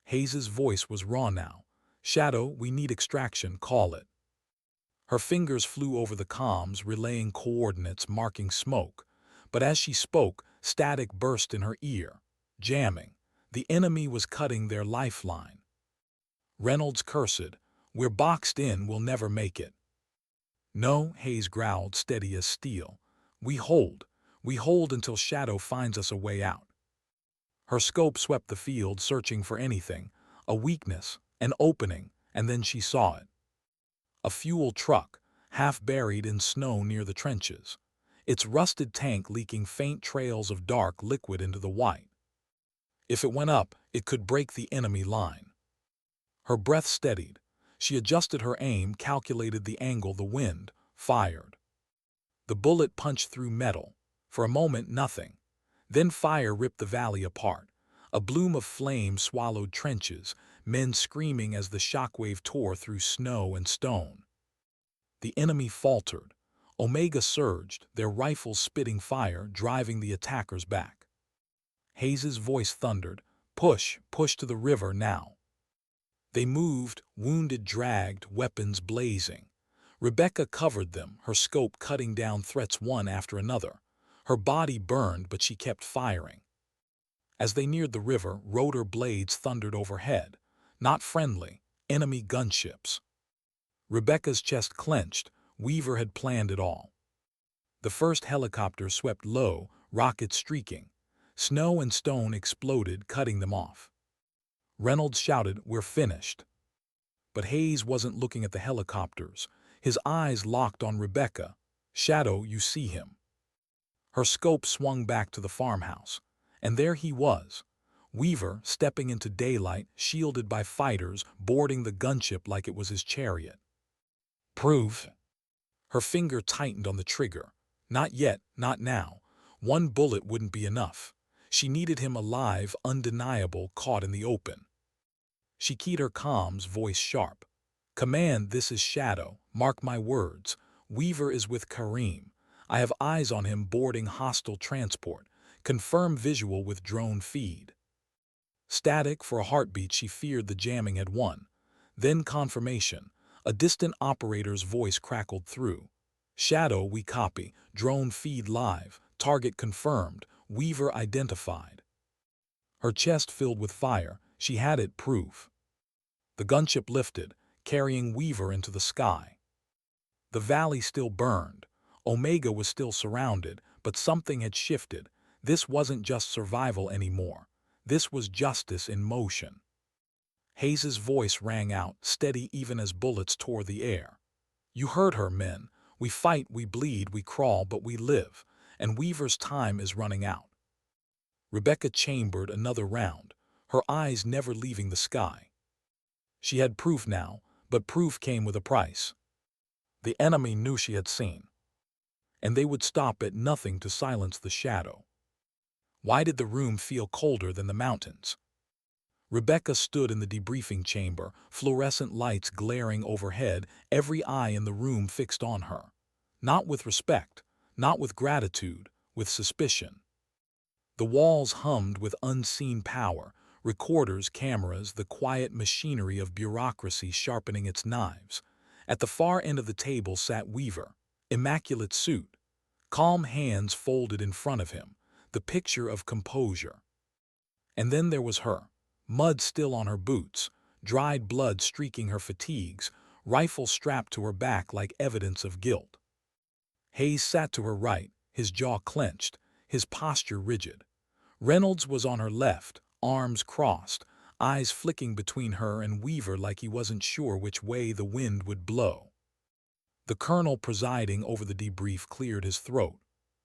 Hayes's voice was raw now. "Shadow, we need extraction, call it." Her fingers flew over the comms, relaying coordinates, marking smoke. But as she spoke, static burst in her ear. Jamming. The enemy was cutting their lifeline. Reynolds cursed. "We're boxed in, we'll never make it." "No," Hayes growled, steady as steel. We hold until Shadow finds us a way out." Her scope swept the field, searching for anything, a weakness, an opening, and then she saw it. A fuel truck, half buried in snow near the trenches, its rusted tank leaking faint trails of dark liquid into the white. If it went up, it could break the enemy line. Her breath steadied. She adjusted her aim, calculated the angle, the wind, fired. The bullet punched through metal. For a moment, nothing. Then fire ripped the valley apart. A bloom of flame swallowed trenches, men screaming as the shockwave tore through snow and stone. The enemy faltered. Omega surged, their rifles spitting fire, driving the attackers back. Hayes's voice thundered, "Push, push to the river now." They moved, wounded dragged, weapons blazing. Rebecca covered them, her scope cutting down threats one after another. Her body burned, but she kept firing. As they neared the river, rotor blades thundered overhead. Not friendly, enemy gunships. Rebecca's chest clenched. Weaver had planned it all. The first helicopter swept low, rockets streaking. Snow and stone exploded, cutting them off. Reynolds shouted, "We're finished." But Hayes wasn't looking at the helicopters. His eyes locked on Rebecca. "Shadow, you see him." Her scope swung back to the farmhouse. And there he was. Weaver, stepping into daylight, shielded by fighters, boarding the gunship like it was his chariot. "Prove." Her finger tightened on the trigger. Not yet, not now. One bullet wouldn't be enough. She needed him alive, undeniable, caught in the open. She keyed her comms, voice sharp. "Command, this is Shadow. Mark my words. Weaver is with Kareem. I have eyes on him boarding hostile transport. Confirm visual with drone feed." Static for a heartbeat. She feared the jamming had won. Then confirmation. A distant operator's voice crackled through. "Shadow, we copy. Drone feed live. Target confirmed. Weaver identified." Her chest filled with fire. She had it, proof. The gunship lifted, carrying Weaver into the sky. The valley still burned. Omega was still surrounded, but something had shifted. This wasn't just survival anymore. This was justice in motion. Hayes's voice rang out, steady even as bullets tore the air. "You heard her, men. We fight, we bleed, we crawl, but we live. And Weaver's time is running out." Rebecca chambered another round, her eyes never leaving the sky. She had proof now, but proof came with a price. The enemy knew she had seen. And they would stop at nothing to silence the shadow. Why did the room feel colder than the mountains? Rebecca stood in the debriefing chamber, fluorescent lights glaring overhead, every eye in the room fixed on her. Not with respect, not with gratitude, with suspicion. The walls hummed with unseen power, recorders, cameras, the quiet machinery of bureaucracy sharpening its knives. At the far end of the table sat Weaver, immaculate suit, calm hands folded in front of him, the picture of composure. And then there was her, mud still on her boots, dried blood streaking her fatigues, rifle strapped to her back like evidence of guilt. Hayes sat to her right, his jaw clenched, his posture rigid. Reynolds was on her left, arms crossed, eyes flicking between her and Weaver like he wasn't sure which way the wind would blow. The colonel presiding over the debrief cleared his throat.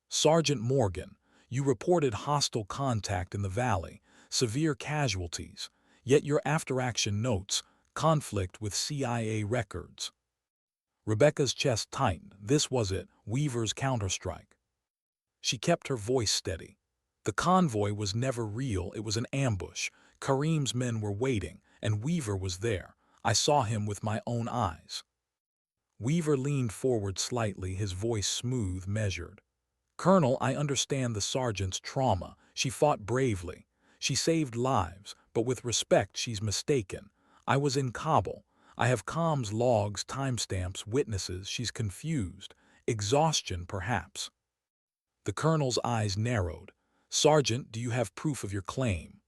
"Sergeant Morgan, you reported hostile contact in the valley, severe casualties, yet your after-action notes, conflict with CIA records." Rebecca's chest tightened. This was it, Weaver's counterstrike. She kept her voice steady. The convoy was never real, it was an ambush. Kareem's men were waiting, and Weaver was there. I saw him with my own eyes. Weaver leaned forward slightly, his voice smooth, measured. "Colonel, I understand the sergeant's trauma. She fought bravely. She saved lives, but with respect, she's mistaken. I was in Kabul. I have comms logs, timestamps, witnesses. She's confused. Exhaustion, perhaps." The colonel's eyes narrowed. "Sergeant, do you have proof of your claim?"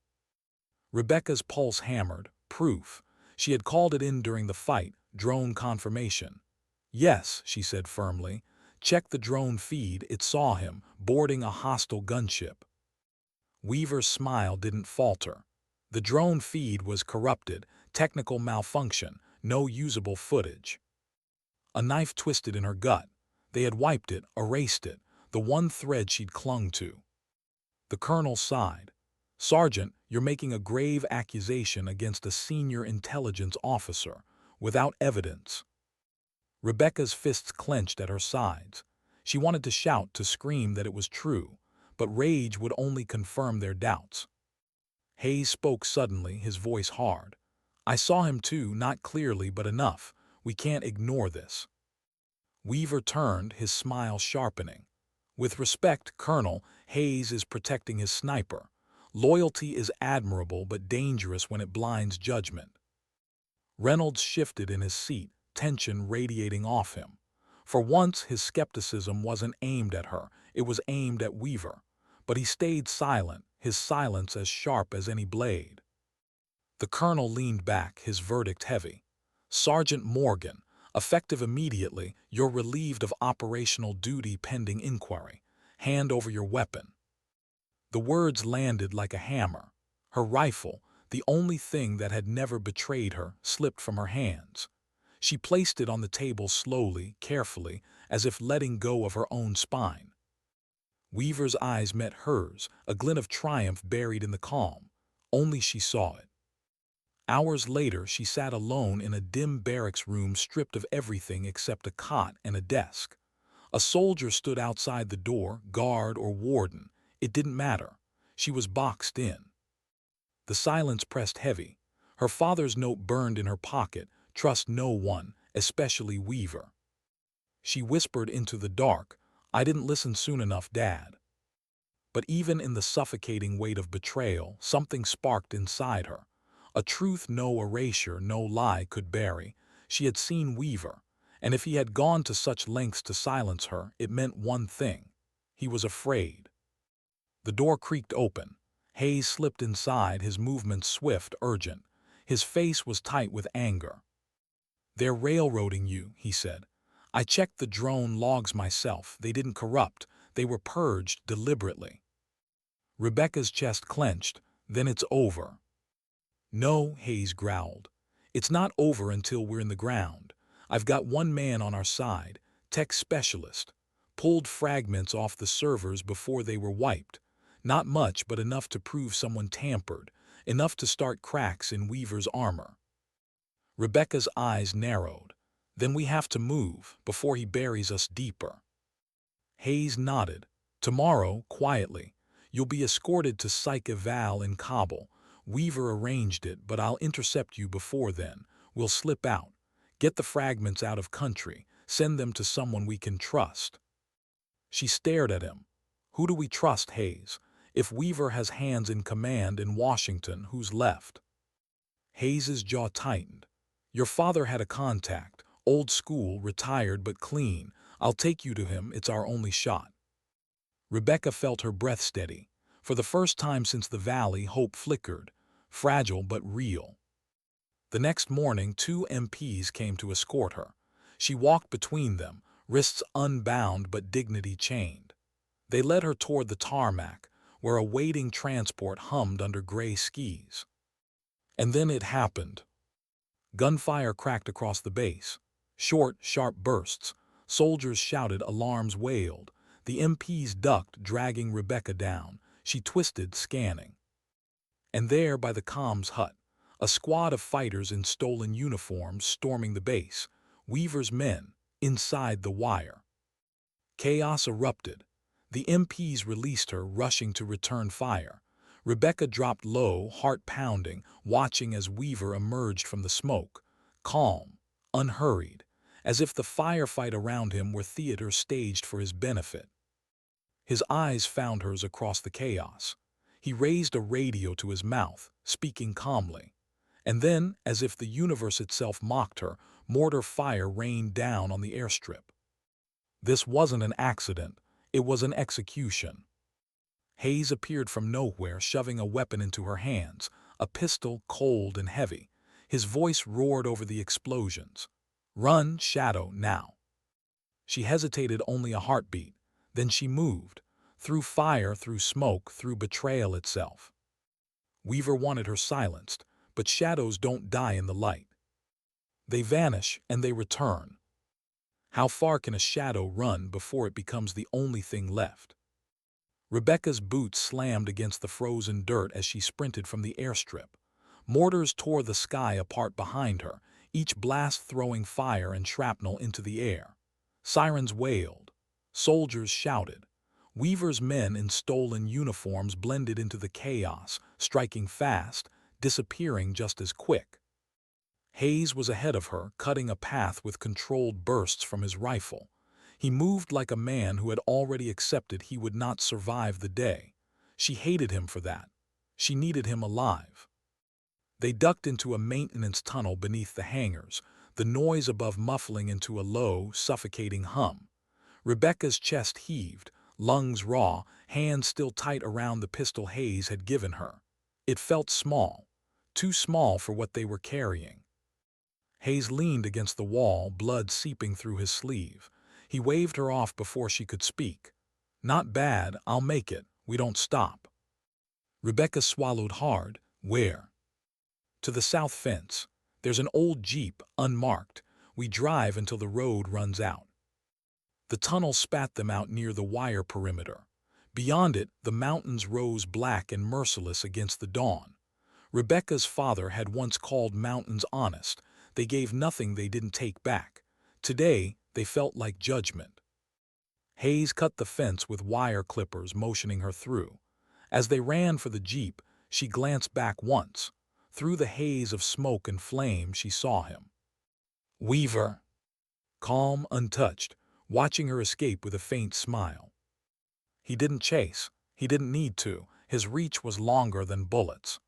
Rebecca's pulse hammered. Proof. She had called it in during the fight, drone confirmation. "Yes," she said firmly. "Check the drone feed, it saw him, boarding a hostile gunship." Weaver's smile didn't falter. The drone feed was corrupted, technical malfunction, no usable footage. A knife twisted in her gut. They had wiped it, erased it, the one thread she'd clung to. The colonel sighed. "Sergeant, you're making a grave accusation against a senior intelligence officer, without evidence." Rebecca's fists clenched at her sides. She wanted to shout, to scream that it was true, but rage would only confirm their doubts. Hayes spoke suddenly, his voice hard. "I saw him too, not clearly, but enough. We can't ignore this." Weaver turned, his smile sharpening. "With respect, Colonel, Hayes is protecting his sniper. Loyalty is admirable but dangerous when it blinds judgment." Reynolds shifted in his seat, tension radiating off him. For once, his skepticism wasn't aimed at her, it was aimed at Weaver. But he stayed silent, his silence as sharp as any blade. The colonel leaned back, his verdict heavy. "Sergeant Morgan, effective immediately, you're relieved of operational duty pending inquiry. Hand over your weapon." The words landed like a hammer. Her rifle, the only thing that had never betrayed her, slipped from her hands. She placed it on the table slowly, carefully, as if letting go of her own spine. Weaver's eyes met hers, a glint of triumph buried in the calm. Only she saw it. Hours later, she sat alone in a dim barracks room stripped of everything except a cot and a desk. A soldier stood outside the door, guard or warden. It didn't matter. She was boxed in. The silence pressed heavy. Her father's note burned in her pocket. "Trust no one, especially Weaver." She whispered into the dark, "I didn't listen soon enough, Dad." But even in the suffocating weight of betrayal, something sparked inside her. A truth no erasure, no lie could bury. She had seen Weaver, and if he had gone to such lengths to silence her, it meant one thing. He was afraid. The door creaked open. Hayes slipped inside, his movements swift, urgent. His face was tight with anger. "They're railroading you," he said. "I checked the drone logs myself. They didn't corrupt. They were purged deliberately." Rebecca's chest clenched. "Then it's over." "No," Hayes growled. "It's not over until we're in the ground. I've got one man on our side, tech specialist. Pulled fragments off the servers before they were wiped. Not much, but enough to prove someone tampered, enough to start cracks in Weaver's armor." Rebecca's eyes narrowed. "Then we have to move, before he buries us deeper." Hayes nodded. "Tomorrow, quietly. You'll be escorted to Psych Eval in Kabul. Weaver arranged it, but I'll intercept you before then. We'll slip out. Get the fragments out of country. Send them to someone we can trust." She stared at him. "Who do we trust, Hayes? If Weaver has hands in command in Washington, who's left?" Hayes's jaw tightened. "Your father had a contact. Old school, retired but clean. I'll take you to him, it's our only shot." Rebecca felt her breath steady. For the first time since the valley, hope flickered. Fragile but real. The next morning, 2 MPs came to escort her. She walked between them, wrists unbound but dignity chained. They led her toward the tarmac, where a waiting transport hummed under gray skis. And then it happened. Gunfire cracked across the base. Short, sharp bursts. Soldiers shouted, alarms wailed. The MPs ducked, dragging Rebecca down. She twisted, scanning. And there, by the comms hut, a squad of fighters in stolen uniforms storming the base, Weaver's men, inside the wire. Chaos erupted. The MPs released her, rushing to return fire. Rebecca dropped low, heart pounding, watching as Weaver emerged from the smoke, calm, unhurried, as if the firefight around him were theater staged for his benefit. His eyes found hers across the chaos. He raised a radio to his mouth, speaking calmly. And then, as if the universe itself mocked her, mortar fire rained down on the airstrip. This wasn't an accident. It was an execution. Hayes appeared from nowhere, shoving a weapon into her hands, a pistol cold and heavy. His voice roared over the explosions. "Run, Shadow, now." She hesitated only a heartbeat. Then she moved, through fire, through smoke, through betrayal itself. Weaver wanted her silenced, but shadows don't die in the light. They vanish and they return. How far can a shadow run before it becomes the only thing left? Rebecca's boots slammed against the frozen dirt as she sprinted from the airstrip. Mortars tore the sky apart behind her, each blast throwing fire and shrapnel into the air. Sirens wailed. Soldiers shouted. Weaver's men in stolen uniforms blended into the chaos, striking fast, disappearing just as quick. Hayes was ahead of her, cutting a path with controlled bursts from his rifle. He moved like a man who had already accepted he would not survive the day. She hated him for that. She needed him alive. They ducked into a maintenance tunnel beneath the hangars, the noise above muffling into a low, suffocating hum. Rebecca's chest heaved, lungs raw, hands still tight around the pistol Hayes had given her. It felt small, too small for what they were carrying. Hayes leaned against the wall, blood seeping through his sleeve. He waved her off before she could speak. "Not bad, I'll make it. We don't stop." Rebecca swallowed hard. "Where?" "To the south fence. There's an old Jeep, unmarked. We drive until the road runs out." The tunnel spat them out near the wire perimeter. Beyond it, the mountains rose black and merciless against the dawn. Rebecca's father had once called mountains honest. They gave nothing they didn't take back. Today, they felt like judgment. Hayes cut the fence with wire clippers, motioning her through. As they ran for the Jeep, she glanced back once. Through the haze of smoke and flame, she saw him. Weaver. Calm, untouched, watching her escape with a faint smile. He didn't chase. He didn't need to. His reach was longer than bullets.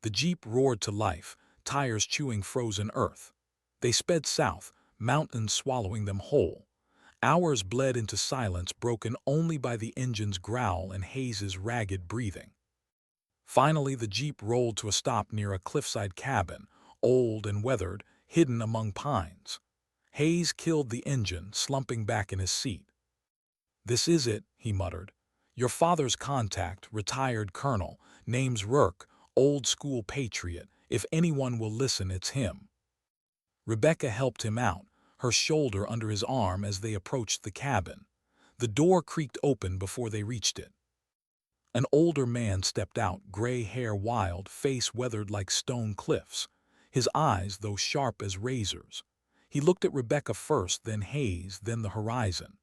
The Jeep roared to life, tires chewing frozen earth. They sped south, mountains swallowing them whole. Hours bled into silence, broken only by the engine's growl and Hayes's ragged breathing. Finally, the Jeep rolled to a stop near a cliffside cabin, old and weathered, hidden among pines. Hayes killed the engine, slumping back in his seat. "This is it," he muttered. "Your father's contact, retired colonel, name's Rourke, old-school patriot. If anyone will listen, it's him." Rebecca helped him out, her shoulder under his arm as they approached the cabin. The door creaked open before they reached it. An older man stepped out, gray hair wild, face weathered like stone cliffs, his eyes, though sharp as razors. He looked at Rebecca first, then Hayes, then the horizon.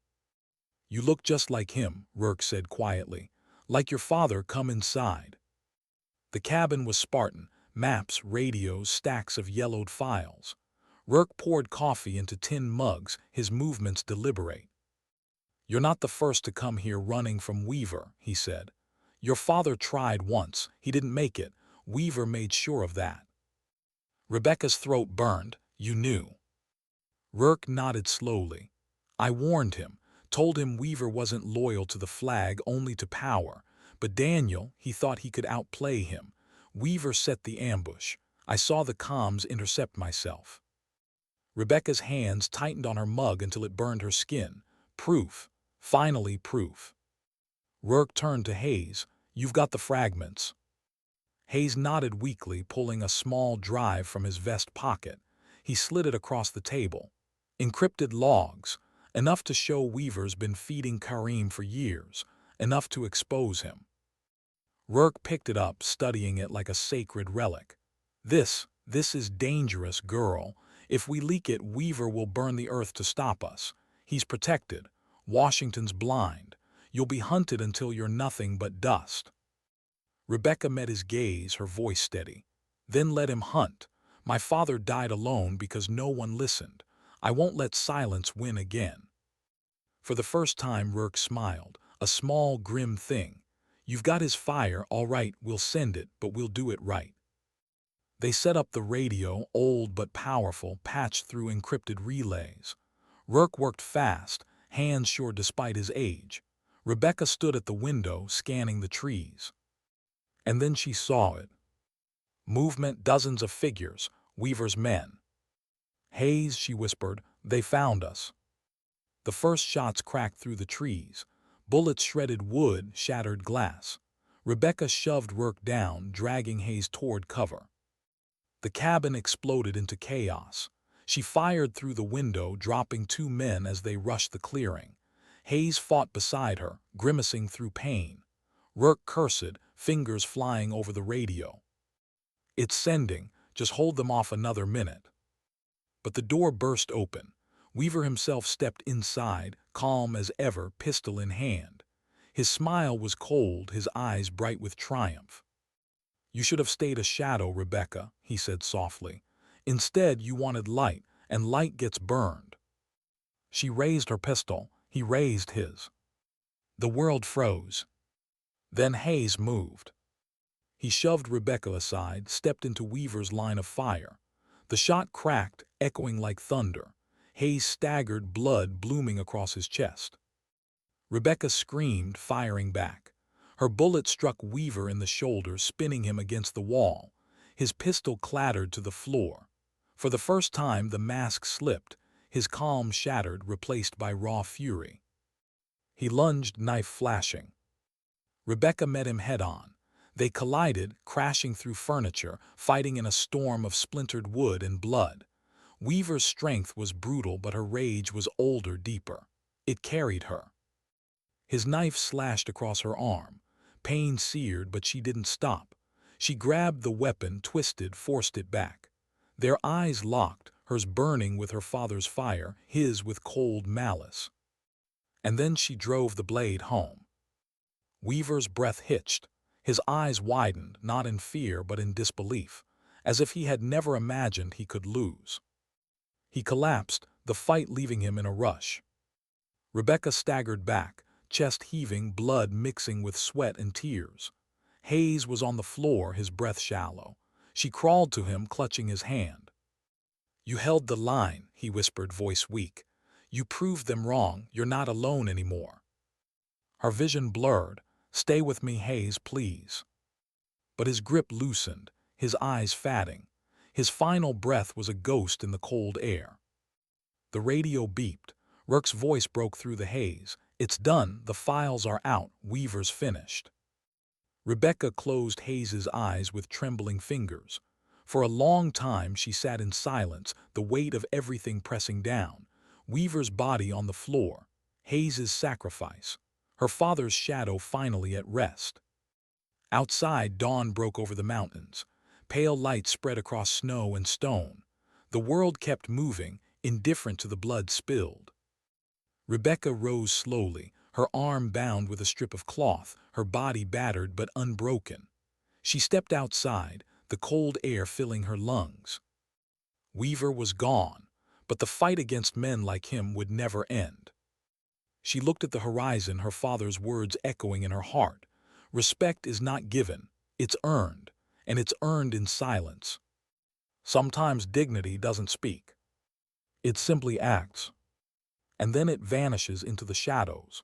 "You look just like him," Rourke said quietly. "Like your father. Come inside." The cabin was Spartan, maps, radios, stacks of yellowed files. Rourke poured coffee into tin mugs, his movements deliberate. "You're not the first to come here running from Weaver," he said. "Your father tried once. He didn't make it. Weaver made sure of that." Rebecca's throat burned. "You knew." Rourke nodded slowly. "I warned him, told him Weaver wasn't loyal to the flag, only to power. But Daniel, he thought he could outplay him. Weaver set the ambush. I saw the comms intercept myself." Rebecca's hands tightened on her mug until it burned her skin. "Proof. Finally proof." Rourke turned to Hayes. "You've got the fragments." Hayes nodded weakly, pulling a small drive from his vest pocket. He slid it across the table. "Encrypted logs. enough to show Weaver's been feeding Kareem for years, enough to expose him. Rourke picked it up, studying it like a sacred relic. This is dangerous, girl. If we leak it, Weaver will burn the earth to stop us. He's protected. Washington's blind. You'll be hunted until you're nothing but dust. Rebecca met his gaze, her voice steady. Then let him hunt. My father died alone because no one listened. I won't let silence win again. For the first time, Rourke smiled, a small, grim thing. You've got his fire, all right, we'll send it, but we'll do it right. They set up the radio, old but powerful, patched through encrypted relays. Rourke worked fast, hands sure despite his age. Rebecca stood at the window, scanning the trees. And then she saw it. Movement, dozens of figures, Weaver's men. Hayes, she whispered, they found us. The first shots cracked through the trees. Bullets shredded wood, shattered glass. Rebecca shoved Rourke down, dragging Hayes toward cover. The cabin exploded into chaos. She fired through the window, dropping 2 men as they rushed the clearing. Hayes fought beside her, grimacing through pain. Rourke cursed, fingers flying over the radio. It's sending, just hold them off another minute. But the door burst open. Weaver himself stepped inside, calm as ever, pistol in hand. His smile was cold, his eyes bright with triumph. You should have stayed a shadow, Rebecca, he said softly. Instead, you wanted light, and light gets burned. She raised her pistol, he raised his. The world froze. Then Hayes moved. He shoved Rebecca aside, stepped into Weaver's line of fire. The shot cracked, echoing like thunder. Hayes staggered, blood blooming across his chest. Rebecca screamed, firing back. Her bullet struck Weaver in the shoulder, spinning him against the wall. His pistol clattered to the floor. For the first time, the mask slipped, his calm shattered, replaced by raw fury. He lunged, knife flashing. Rebecca met him head-on. They collided, crashing through furniture, fighting in a storm of splintered wood and blood. Weaver's strength was brutal, but her rage was older, deeper. It carried her. His knife slashed across her arm. Pain seared, but she didn't stop. She grabbed the weapon, twisted, forced it back. Their eyes locked, hers burning with her father's fire, his with cold malice. And then she drove the blade home. Weaver's breath hitched. His eyes widened, not in fear but in disbelief, as if he had never imagined he could lose. He collapsed, the fight leaving him in a rush. Rebecca staggered back, chest heaving, blood mixing with sweat and tears. Hayes was on the floor, his breath shallow. She crawled to him, clutching his hand. You held the line, he whispered, voice weak. You proved them wrong, you're not alone anymore. Her vision blurred. Stay with me, Hayes, please. But his grip loosened, his eyes fatting. His final breath was a ghost in the cold air. The radio beeped. Rourke's voice broke through the haze. It's done, the files are out, Weaver's finished. Rebecca closed Hayes's eyes with trembling fingers. For a long time she sat in silence, the weight of everything pressing down. Weaver's body on the floor, Hayes's sacrifice, her father's shadow finally at rest. Outside, dawn broke over the mountains. Pale light spread across snow and stone. The world kept moving, indifferent to the blood spilled. Rebecca rose slowly, her arm bound with a strip of cloth, her body battered but unbroken. She stepped outside, the cold air filling her lungs. Weaver was gone, but the fight against men like him would never end. She looked at the horizon, her father's words echoing in her heart. Respect is not given, it's earned, and it's earned in silence. Sometimes dignity doesn't speak. It simply acts. And then it vanishes into the shadows.